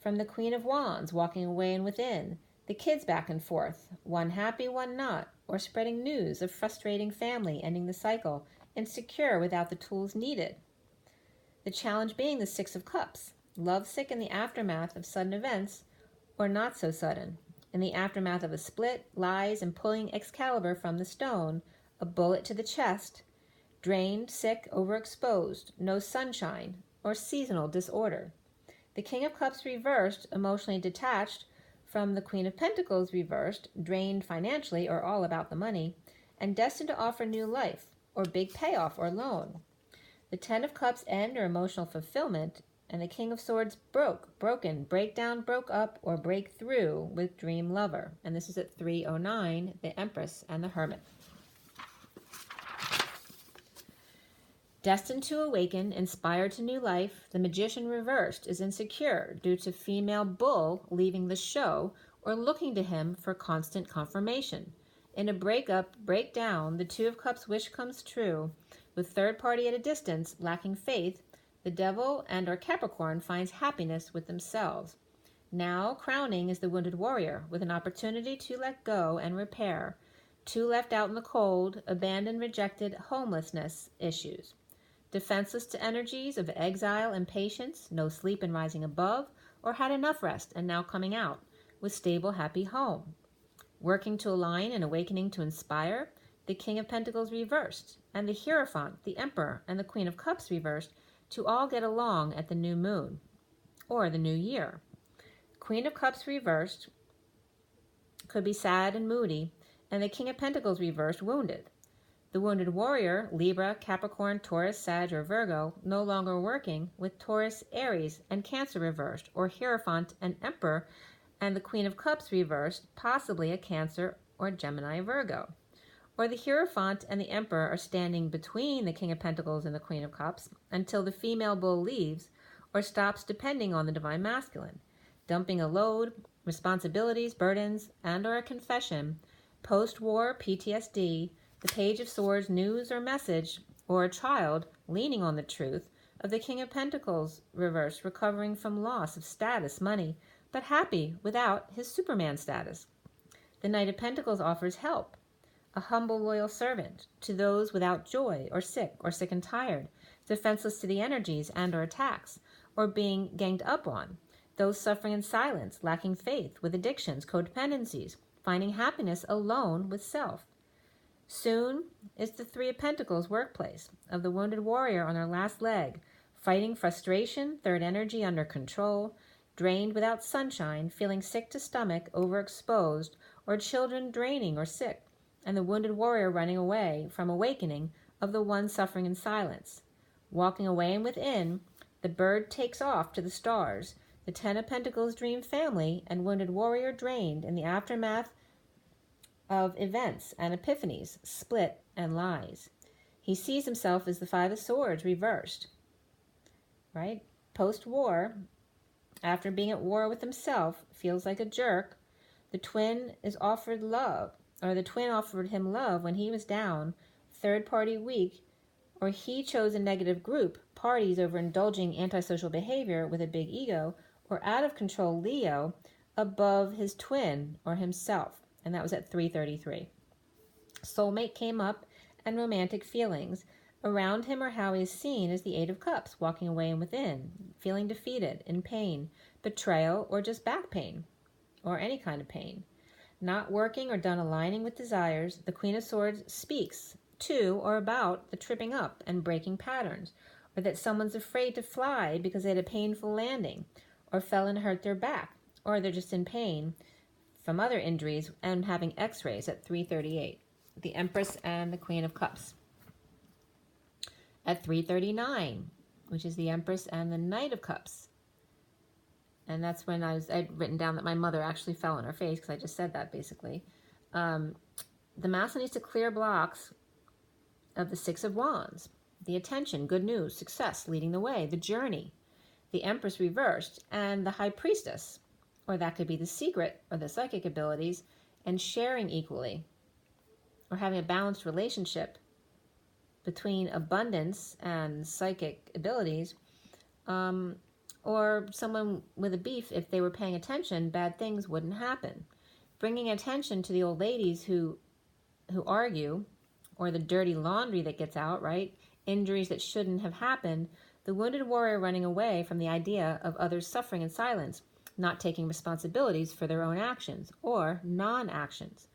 Speaker 1: From the Queen of Wands, walking away and within. The kids back and forth, one happy, one not, or spreading news of frustrating family, ending the cycle, insecure without the tools needed. The challenge being the 6 of Cups, lovesick in the aftermath of sudden events, or not so sudden. In the aftermath of a split, lies, and pulling Excalibur from the stone, a bullet to the chest, drained, sick, overexposed, no sunshine, or seasonal disorder. The King of Cups reversed, emotionally detached from the Queen of Pentacles reversed, drained financially or all about the money, and destined to offer new life, or big payoff or loan. The 10 of Cups end or emotional fulfillment, And the King of Swords broken, break down, broke up, or break through with dream lover. And this is at 309, the Empress and the Hermit. Destined to awaken, inspired to new life, the Magician reversed is insecure due to female bull leaving the show or looking to him for constant confirmation. In a breakdown, the Two of Cups wish comes true. With third party at a distance, lacking faith, the Devil and or Capricorn finds happiness with themselves. Now, crowning is the Wounded Warrior, with an opportunity to let go and repair. Two left out in the cold, abandoned, rejected, homelessness issues. Defenseless to energies of exile and patience, no sleep and rising above, or had enough rest and now coming out, with stable, happy home. Working to align and awakening to inspire, the King of Pentacles reversed, and the Hierophant, the Emperor, and the Queen of Cups reversed, to all get along at the new moon, or the new year. Queen of Cups reversed could be sad and moody, and the King of Pentacles reversed wounded. The Wounded Warrior, Libra, Capricorn, Taurus, Sag, or Virgo, no longer working, with Taurus, Aries, and Cancer reversed, or Hierophant and Emperor, and the Queen of Cups reversed, possibly a Cancer or Gemini, Virgo. Or the Hierophant and the Emperor are standing between the King of Pentacles and the Queen of Cups until the female bull leaves or stops depending on the Divine Masculine, dumping a load, responsibilities, burdens, and or a confession, post-war PTSD, the Page of Swords news or message, or a child leaning on the truth of the King of Pentacles reversed, recovering from loss of status, money, but happy without his Superman status. The Knight of Pentacles offers help, a humble, loyal servant to those without joy or sick and tired, defenseless to the energies and or attacks, or being ganged up on, those suffering in silence, lacking faith, with addictions, codependencies, finding happiness alone with self. Soon is the Three of Pentacles workplace of the Wounded Warrior on their last leg, fighting frustration, third energy under control, drained without sunshine, feeling sick to stomach, overexposed, or children draining or sick, and the Wounded Warrior running away from awakening of the one suffering in silence. Walking away and within, the bird takes off to the stars, the Ten of Pentacles dream family and Wounded Warrior drained in the aftermath of events and epiphanies, split and lies. He sees himself as the Five of Swords reversed, right? Post-war, after being at war with himself, feels like a jerk. The twin is offered love, or the twin offered him love when he was down, third party weak, or he chose a negative group, parties over indulging antisocial behavior with a big ego, or out of control Leo, above his twin or himself. And that was at 333. Soulmate came up and romantic feelings. Around him or how he is seen as the Eight of Cups, walking away and within, feeling defeated, in pain, betrayal, or just back pain, or any kind of pain. Not working or done aligning with desires, the Queen of Swords speaks to or about the tripping up and breaking patterns, or that someone's afraid to fly because they had a painful landing, or fell and hurt their back, or they're just in pain from other injuries and having x-rays at 338. The Empress and the Queen of Cups. At 339, which is the Empress and the Knight of Cups. And that's when I'd written down that my mother actually fell on her face, because I just said that basically. The masculine needs to clear blocks of the Six of Wands, the attention, good news, success, leading the way, the journey, the Empress reversed, and the High Priestess, or that could be the secret or the psychic abilities, and sharing equally, or having a balanced relationship between abundance and psychic abilities, or someone with a beef, if they were paying attention, bad things wouldn't happen. Bringing attention to the old ladies who argue, or the dirty laundry that gets out, right? Injuries that shouldn't have happened. The Wounded Warrior running away from the idea of others suffering in silence, not taking responsibilities for their own actions or non-actions.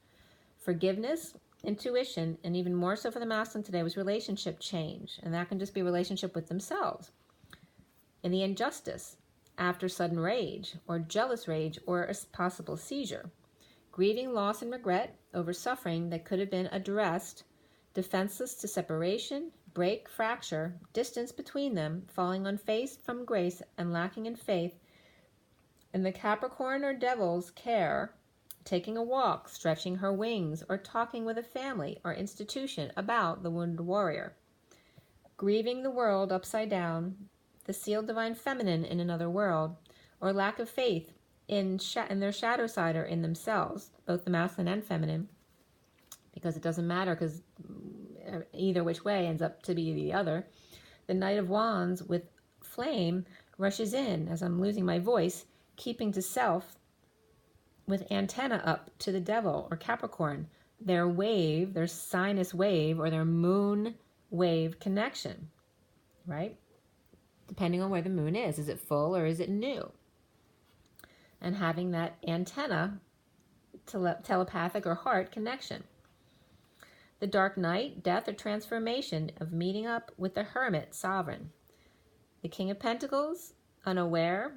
Speaker 1: Forgiveness, intuition, and even more so for the masculine today was relationship change. And that can just be relationship with themselves. In the injustice, after sudden rage or jealous rage or a possible seizure. Grieving loss and regret over suffering that could have been addressed. Defenseless to separation, break, fracture, distance between them, falling on face from grace and lacking in faith, in the Capricorn or Devil's care, taking a walk, stretching her wings, or talking with a family or institution about the wounded warrior, grieving the world upside down, the sealed divine feminine in another world, or lack of faith in their shadow side or in themselves, both the masculine and feminine, because it doesn't matter, because either which way ends up to be the other. The Knight of Wands with flame rushes in as I'm losing my voice, keeping to self with antenna up to the Devil or Capricorn, their wave, their sinus wave, or their moon wave connection, right? Depending on where the moon is. Is it full or is it new? And having that antenna, telepathic or heart connection. The Dark Knight, death or transformation of meeting up with the Hermit, sovereign. The King of Pentacles, unaware,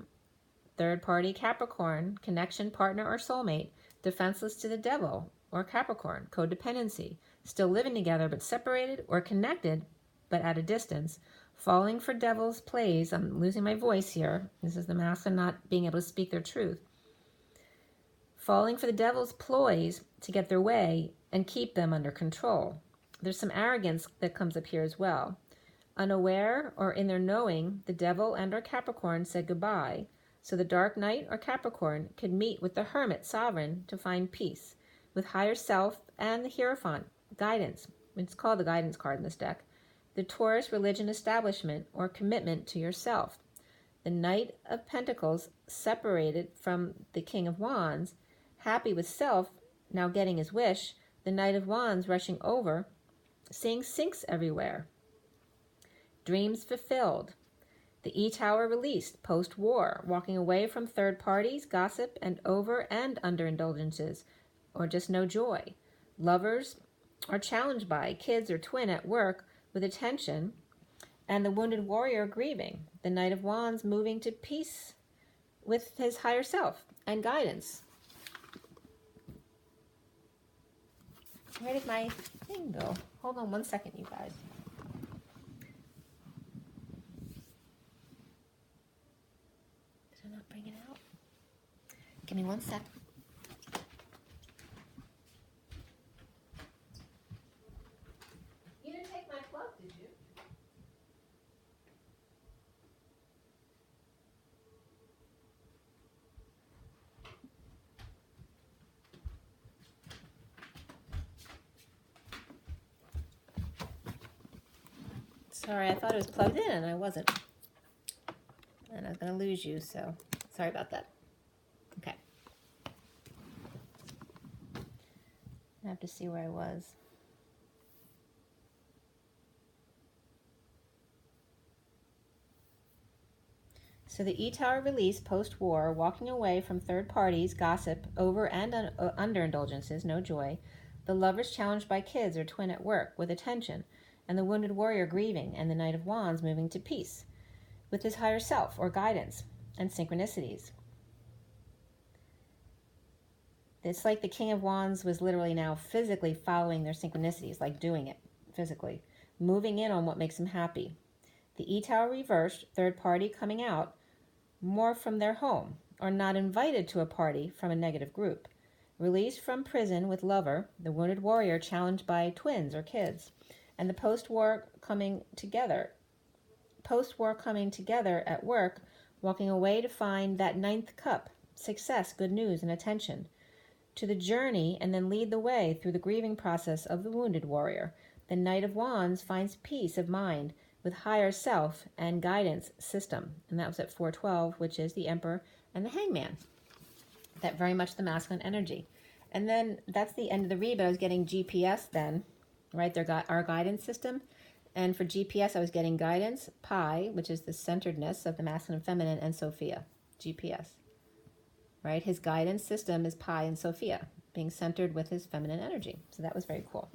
Speaker 1: third party Capricorn, connection, partner or soulmate, defenseless to the Devil or Capricorn, codependency, still living together but separated, or connected but at a distance, falling for Devil's plays. I'm losing my voice here. This is the masculine not being able to speak their truth. Falling for the Devil's ploys to get their way and keep them under control. There's some arrogance that comes up here as well. Unaware or in their knowing, the Devil and or Capricorn said goodbye, so the Dark Knight or Capricorn could meet with the Hermit, sovereign, to find peace with higher self and the Hierophant, guidance. It's called the guidance card in this deck. The Taurus, religion, establishment, or commitment to yourself. The Knight of Pentacles, separated from the King of Wands, happy with self, now getting his wish. The Knight of Wands rushing over, seeing sinks everywhere. Dreams fulfilled. The E-Tower released, post-war, walking away from third parties, gossip, and over and underindulgences, or just no joy. Lovers are challenged by kids or twin at work with attention, and the wounded warrior grieving. The Knight of Wands moving to peace with his higher self and guidance. Where did my thing go? Hold on one second, you guys. Did I not bring it out? Give me 1 sec. You didn't take my plug, did you? Sorry, I thought it was plugged in and I wasn't. And I was going to lose you, so sorry about that. Okay. I have to see where I was. So the E-Tower release post-war, walking away from third parties, gossip, over and underindulgences, no joy. The lovers challenged by kids or twin at work with attention, and the wounded warrior grieving, and the Knight of Wands moving to peace with his higher self or guidance and synchronicities. It's like the King of Wands was literally now physically following their synchronicities, like doing it physically, moving in on what makes him happy. The E-Tower reversed, third party coming out more from their home, or not invited to a party from a negative group. Released from prison with lover, the wounded warrior challenged by twins or kids, and the post-war coming together at work, walking away to find that ninth cup, success, good news, and attention, to the journey and then lead the way through the grieving process of the wounded warrior. The Knight of Wands finds peace of mind with higher self and guidance system. And that was at 412, which is the Emperor and the Hangman. That very much the masculine energy. And then that's the end of the read, but I was getting GPS then, right? Our guidance system. And for GPS, I was getting guidance, Pi, which is the centeredness of the masculine and feminine, and Sophia, GPS. Right? His guidance system is Pi and Sophia, being centered with his feminine energy. So that was very cool.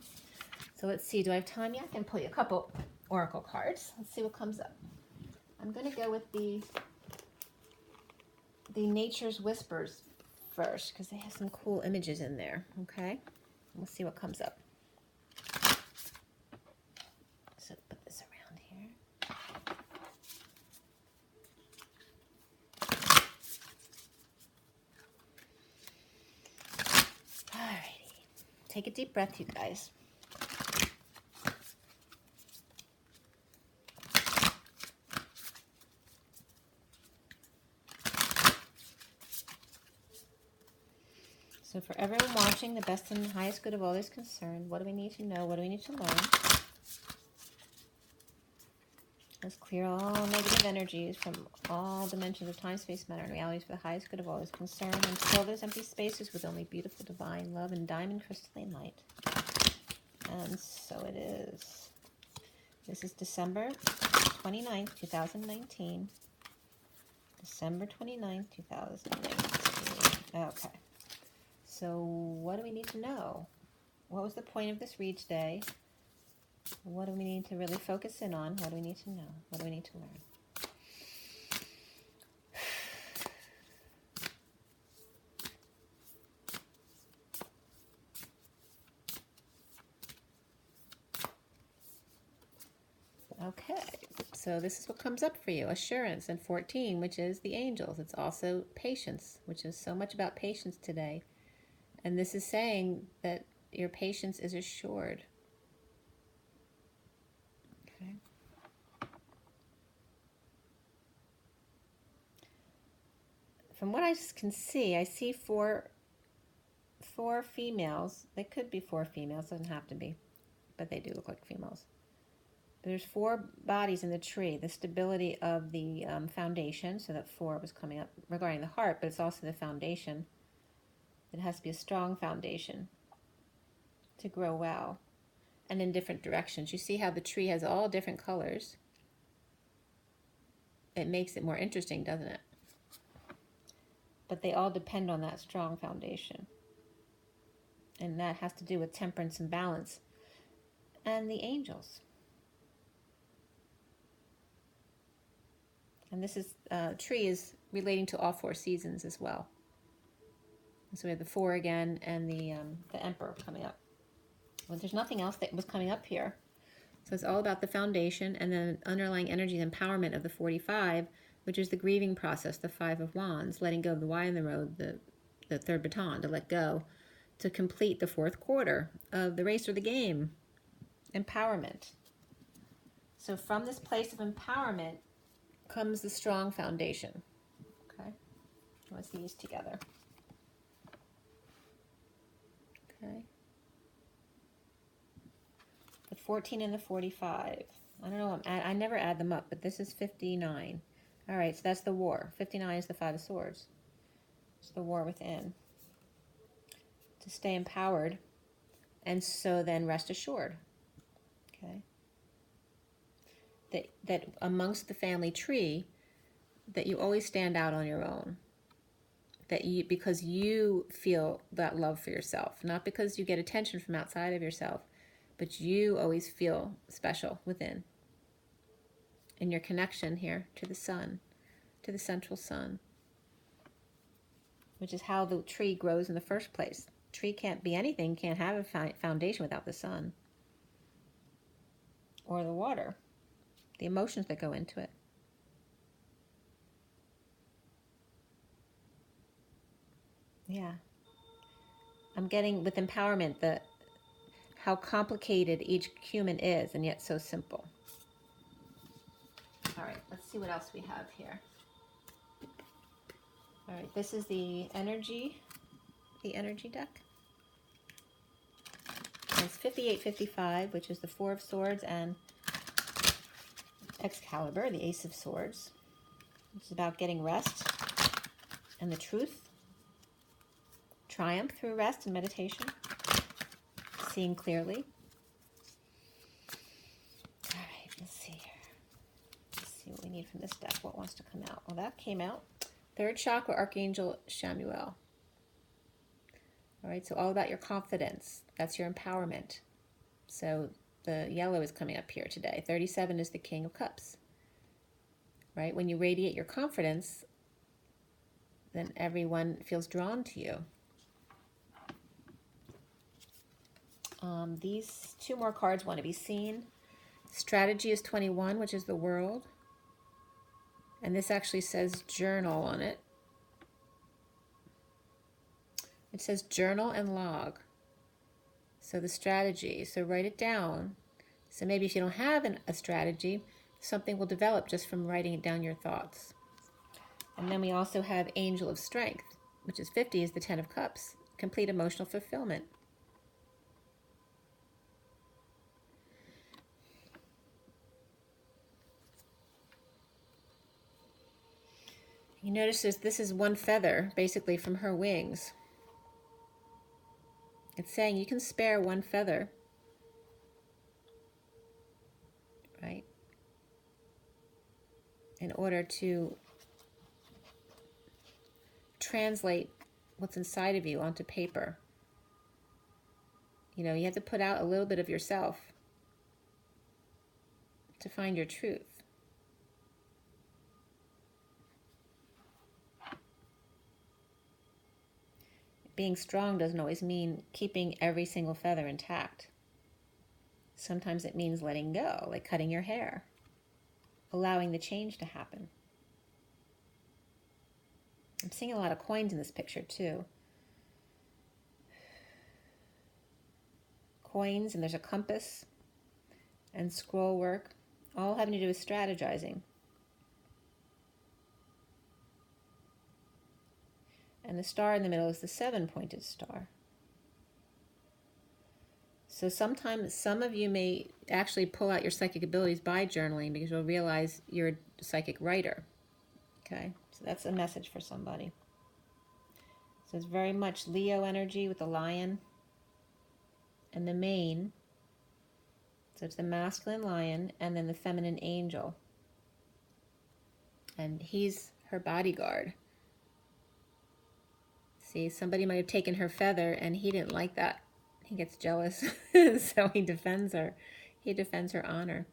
Speaker 1: So let's see, do I have time yet? I can pull you a couple oracle cards. Let's see what comes up. I'm going to go with the Nature's Whispers first, because they have some cool images in there, okay? We'll see what comes up. So put this take a deep breath, you guys. So for everyone watching, the best and highest good of all is concerned. What do we need to know? What do we need to learn? Let's clear all negative energies from all dimensions of time, space, matter, and realities for the highest good of all is concerned, and fill those empty spaces with only beautiful divine love and diamond crystalline light. And so it is. This is December 29th, 2019. December 29th, 2019. Okay. So what do we need to know? What was the point of this read today? What do we need to really focus in on? What do we need to know? What do we need to learn? Okay, so this is what comes up for you. Assurance, and 14, which is the angels. It's also patience, which is so much about patience today. And this is saying that your patience is assured. Okay. From what I can see, I see four females. They could be 4 females, doesn't have to be, but they do look like females. There's 4 bodies in the tree. The stability of the foundation, so that 4 was coming up regarding the heart, but it's also the foundation. It has to be a strong foundation to grow well, and in different directions. You see how the tree has all different colors. It makes it more interesting, doesn't it? But they all depend on that strong foundation. And that has to do with temperance and balance. And the angels. And this is, tree is relating to all 4 seasons as well. So we have the 4 again, and the Emperor coming up. Well, there's nothing else that was coming up here. So it's all about the foundation, and then underlying energy and empowerment of the 45, which is the grieving process, the 5 of Wands, letting go of the Y in the road, the third baton, to let go, to complete the 4th quarter of the race or the game. Empowerment. So from this place of empowerment comes the strong foundation. Okay, let's see these together. Okay. The 14 and the 45. I don't know, I never add them up, but this is 59. All right, so that's the war. 59 is the 5 of Swords. It's the war within. To stay empowered, and so then rest assured. Okay. That amongst the family tree, that you always stand out on your own. That you, because you feel that love for yourself, not because you get attention from outside of yourself, but you always feel special within. In your connection here to the sun, to the central sun, which is how the tree grows in the first place. Tree can't be anything, can't have a foundation without the sun or the water, the emotions that go into it. Yeah. I'm getting with empowerment how complicated each human is, and yet so simple. All right, let's see what else we have here. All right, this is the energy deck. And it's 58-55, which is the 4 of Swords and Excalibur, the Ace of Swords. It's about getting rest and the truth. Triumph through rest and meditation. Seeing clearly. All right, let's see here. Let's see what we need from this deck. What wants to come out? Well, that came out. 3rd chakra, Archangel Shamuel. All right, so all about your confidence. That's your empowerment. So the yellow is coming up here today. 37 is the King of Cups. Right? When you radiate your confidence, then everyone feels drawn to you. These 2 more cards want to be seen. Strategy is 21, which is the World. And this actually says journal on it. It says journal and log. So the strategy, so write it down. So maybe if you don't have a strategy, something will develop just from writing down your thoughts. And then we also have Angel of Strength, which is 50, is the 10 of Cups, complete emotional fulfillment. You notice this is one feather, basically, from her wings. It's saying you can spare one feather, right, in order to translate what's inside of you onto paper. You know, you have to put out a little bit of yourself to find your truth. Being strong doesn't always mean keeping every single feather intact. Sometimes it means letting go, like cutting your hair, allowing the change to happen. I'm seeing a lot of coins in this picture too. Coins, and there's a compass and scroll work, all having to do with strategizing. And the star in the middle is the 7-pointed star. So sometimes some of you may actually pull out your psychic abilities by journaling, because you'll realize you're a psychic writer. Okay, so that's a message for somebody. So it's very much Leo energy with the lion and the mane. So it's the masculine lion and then the feminine angel. And he's her bodyguard. See, somebody might have taken her feather and he didn't like that. He gets jealous, so he defends her. He defends her honor.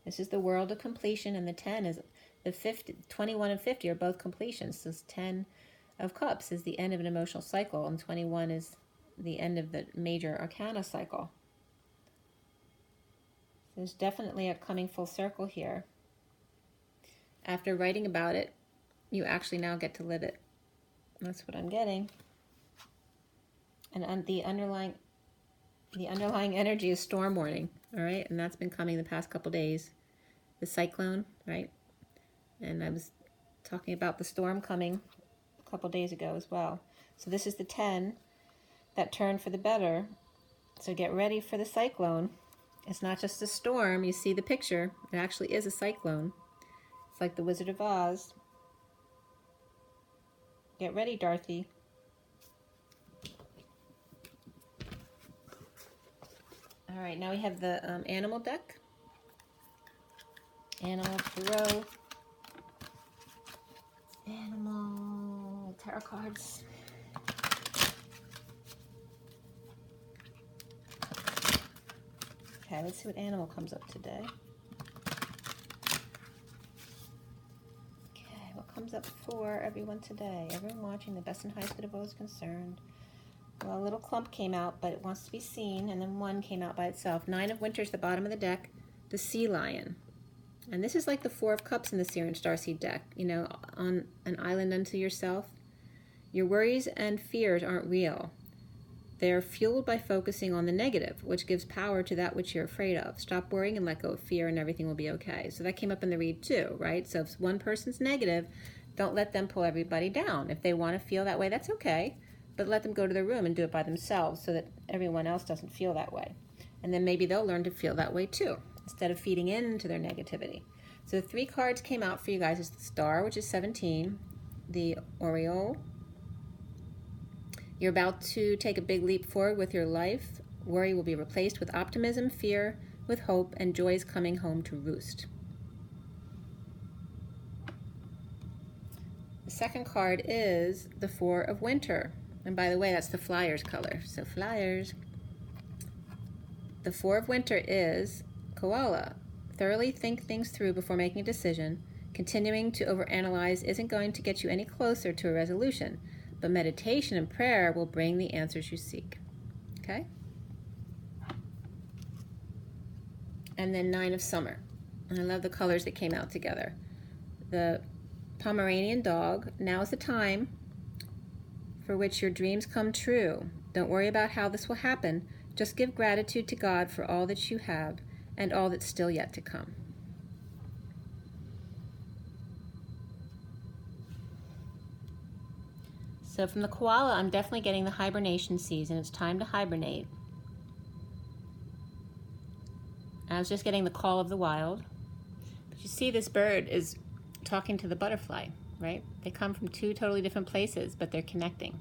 Speaker 1: This is the world of completion, and the 10 is the 50. 21 and 50 are both completions. So 10 of Cups is the end of an emotional cycle, and 21 is the end of the major arcana cycle. There's definitely a coming full circle here. After writing about it, you actually now get to live it. That's what I'm getting. And the underlying energy is storm warning, all right? And that's been coming the past couple days. The cyclone, right? And I was talking about the storm coming a couple days ago as well. So this is the 10 that turned for the better. So get ready for the cyclone. It's not just a storm. You see the picture. It actually is a cyclone. It's like the Wizard of Oz. Get ready, Dorothy. All right, now we have the animal deck. Animal tarot. Animal tarot cards. Okay, let's see what animal comes up today. Comes up for everyone today. Everyone watching, the best and highest good of all is concerned. Well, a little clump came out, but it wants to be seen, and then one came out by itself. 9 of Winter is the bottom of the deck, the sea lion. And this is like the 4 of Cups in the SIRIAN Starseed deck. You know, on an island unto yourself. Your worries and fears aren't real. They're fueled by focusing on the negative, which gives power to that which you're afraid of. Stop worrying and let go of fear, and everything will be okay. So that came up in the read too, right? So if one person's negative, don't let them pull everybody down. If they want to feel that way, that's okay. But let them go to their room and do it by themselves so that everyone else doesn't feel that way. And then maybe they'll learn to feel that way too, instead of feeding into their negativity. So the 3 cards came out for you guys is the Star, which is 17, the Aureole. You're about to take a big leap forward with your life. Worry will be replaced with optimism, fear with hope, and joy is coming home to roost. The second card is the 4 of Winter. And by the way, that's the Flyers color. So Flyers. The 4 of Winter is Koala. Thoroughly think things through before making a decision. Continuing to overanalyze isn't going to get you any closer to a resolution. But meditation and prayer will bring the answers you seek. Okay? And then 9 of Summer. And I love the colors that came out together. The Pomeranian dog. Now is the time. for which your dreams come true. Don't worry about how this will happen. Just give gratitude to God for all that you have and all that's still yet to come. So from the koala, I'm definitely getting the hibernation season. It's time to hibernate. I was just getting the call of the wild. But you see, this bird is talking to the butterfly, right? They come from two totally different places, but they're connecting.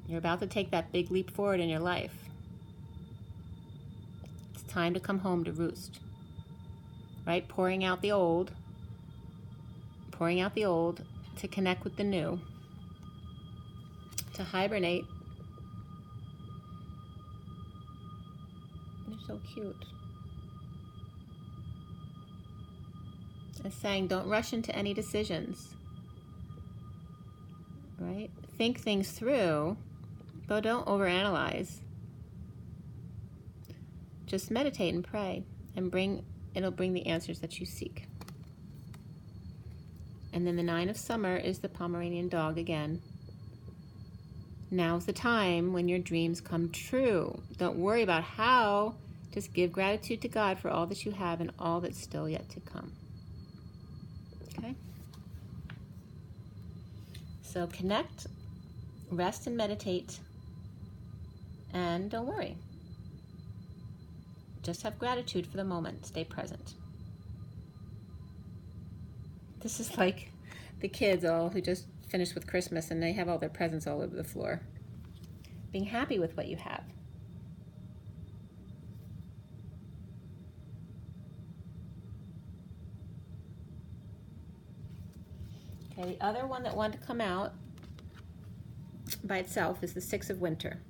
Speaker 1: You're about to take that big leap forward in your life. It's time to come home to roost, right? Pouring out the old to connect with the new, to hibernate. They're so cute. It's saying, don't rush into any decisions, right? Think things through, but don't overanalyze. Just meditate and pray, and it'll bring the answers that you seek. And then the 9 of summer is the Pomeranian dog again. Now's the time when your dreams come true. Don't worry about how. Just give gratitude to God for all that you have and all that's still yet to come. Okay? So connect, rest and meditate, and don't worry. Just have gratitude for the moment. Stay present. This is like the kids all who just finished with Christmas and they have all their presents all over the floor. Being happy with what you have. Okay, the other one that wanted to come out by itself is the 6 of winter.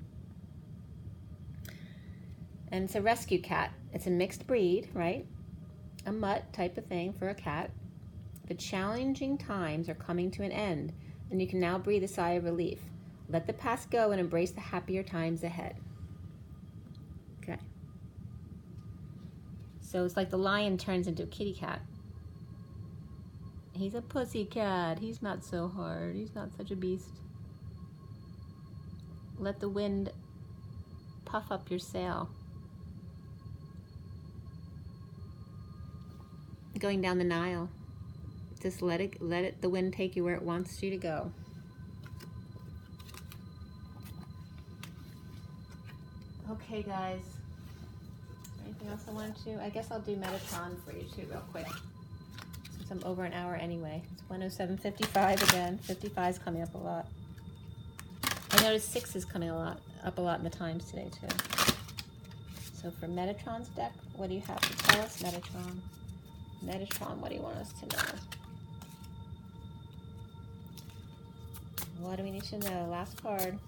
Speaker 1: And it's a rescue cat. It's a mixed breed, right? A mutt type of thing for a cat. The challenging times are coming to an end, and you can now breathe a sigh of relief. Let the past go and embrace the happier times ahead. Okay. So it's like the lion turns into a kitty cat. He's a pussy cat. He's not so hard. He's not such a beast. Let the wind puff up your sail. Going down the Nile. Just let the wind take you where it wants you to go. Okay, guys. Anything else I wanted to? I guess I'll do Metatron for you too, real quick. Since I'm over an hour anyway. It's 107.55 again. 55 is coming up a lot. I noticed 6 is coming up a lot in the times today too. So for Metatron's deck, what do you have to tell us, Metatron? Metatron, what do you want us to know? What do we need to know? Last card.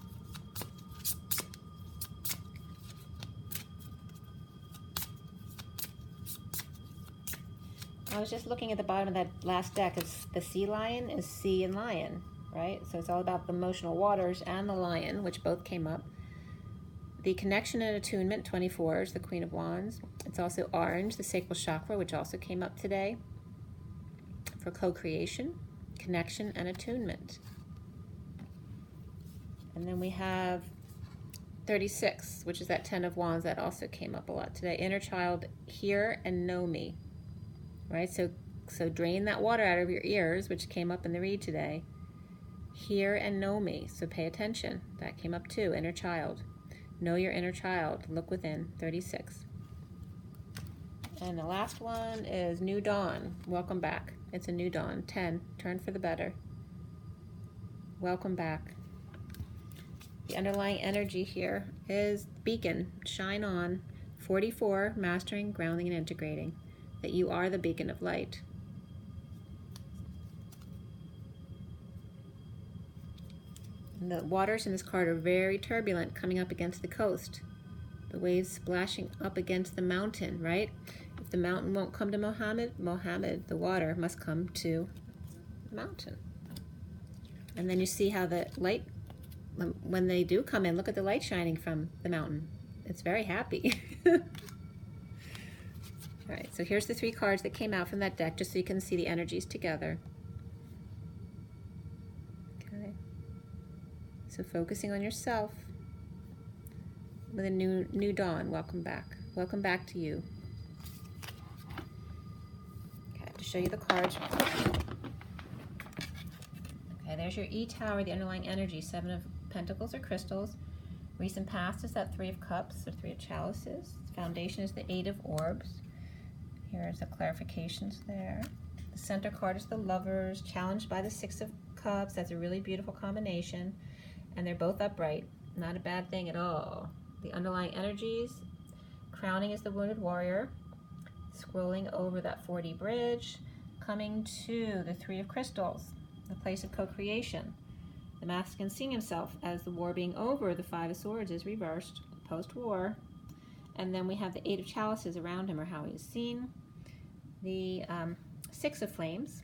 Speaker 1: I was just looking at the bottom of that last deck. It's the sea lion is sea and lion, right? So it's all about the emotional waters and the lion, which both came up. The connection and attunement, 24, is the Queen of Wands. It's also orange, the sacral chakra, which also came up today for co-creation, connection, and attunement. And then we have 36, which is that 10 of Wands that also came up a lot today. Inner child, hear and know me, right? So drain that water out of your ears, which came up in the read today. Hear and know me, so pay attention. That came up too, inner child. Know your inner child, look within, 36. And the last one is new dawn, welcome back. It's a new dawn, 10, turn for the better. Welcome back. The underlying energy here is beacon, shine on, 44, mastering, grounding, and integrating, that you are the beacon of light. And the waters in this card are very turbulent, coming up against the coast. The waves splashing up against the mountain, right? If the mountain won't come to Mohammed, the water, must come to the mountain. And then you see how the light, when they do come in, look at the light shining from the mountain. It's very happy. All right, so here's the 3 cards that came out from that deck, just so you can see the energies together. So focusing on yourself with a new dawn. Welcome back. Welcome back to you. Okay, to show you the cards. Okay, there's your E Tower, the underlying energy, 7 of Pentacles or crystals. Recent past is that 3 of Cups or 3 of Chalices. Foundation is the 8 of Orbs. Here's the clarifications there. The center card is the Lovers, challenged by the 6 of Cups. That's a really beautiful combination. And they're both upright. Not a bad thing at all. The underlying energies, crowning is the Wounded Warrior. Scrolling over that 4D bridge. Coming to the 3 of Crystals, the place of co-creation. The masculine seeing himself as the war being over. The 5 of Swords is reversed, post-war. And then we have the 8 of Chalices around him, or how he is seen. The 6 of Flames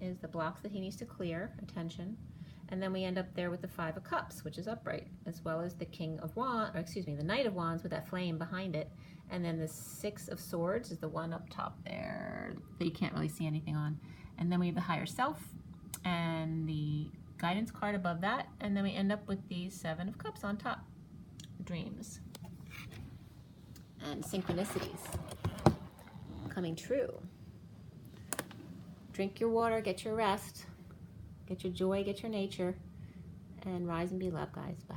Speaker 1: is the blocks that he needs to clear, attention. And then we end up there with the 5 of Cups, which is upright, as well as the King of Wands, or excuse me, the Knight of Wands with that flame behind it. And then the 6 of Swords is the one up top there that you can't really see anything on. And then we have the Higher Self and the Guidance card above that. And then we end up with the 7 of Cups on top. Dreams and synchronicities coming true. Drink your water, get your rest, get your joy, get your nature, and rise and be loved, guys. Bye.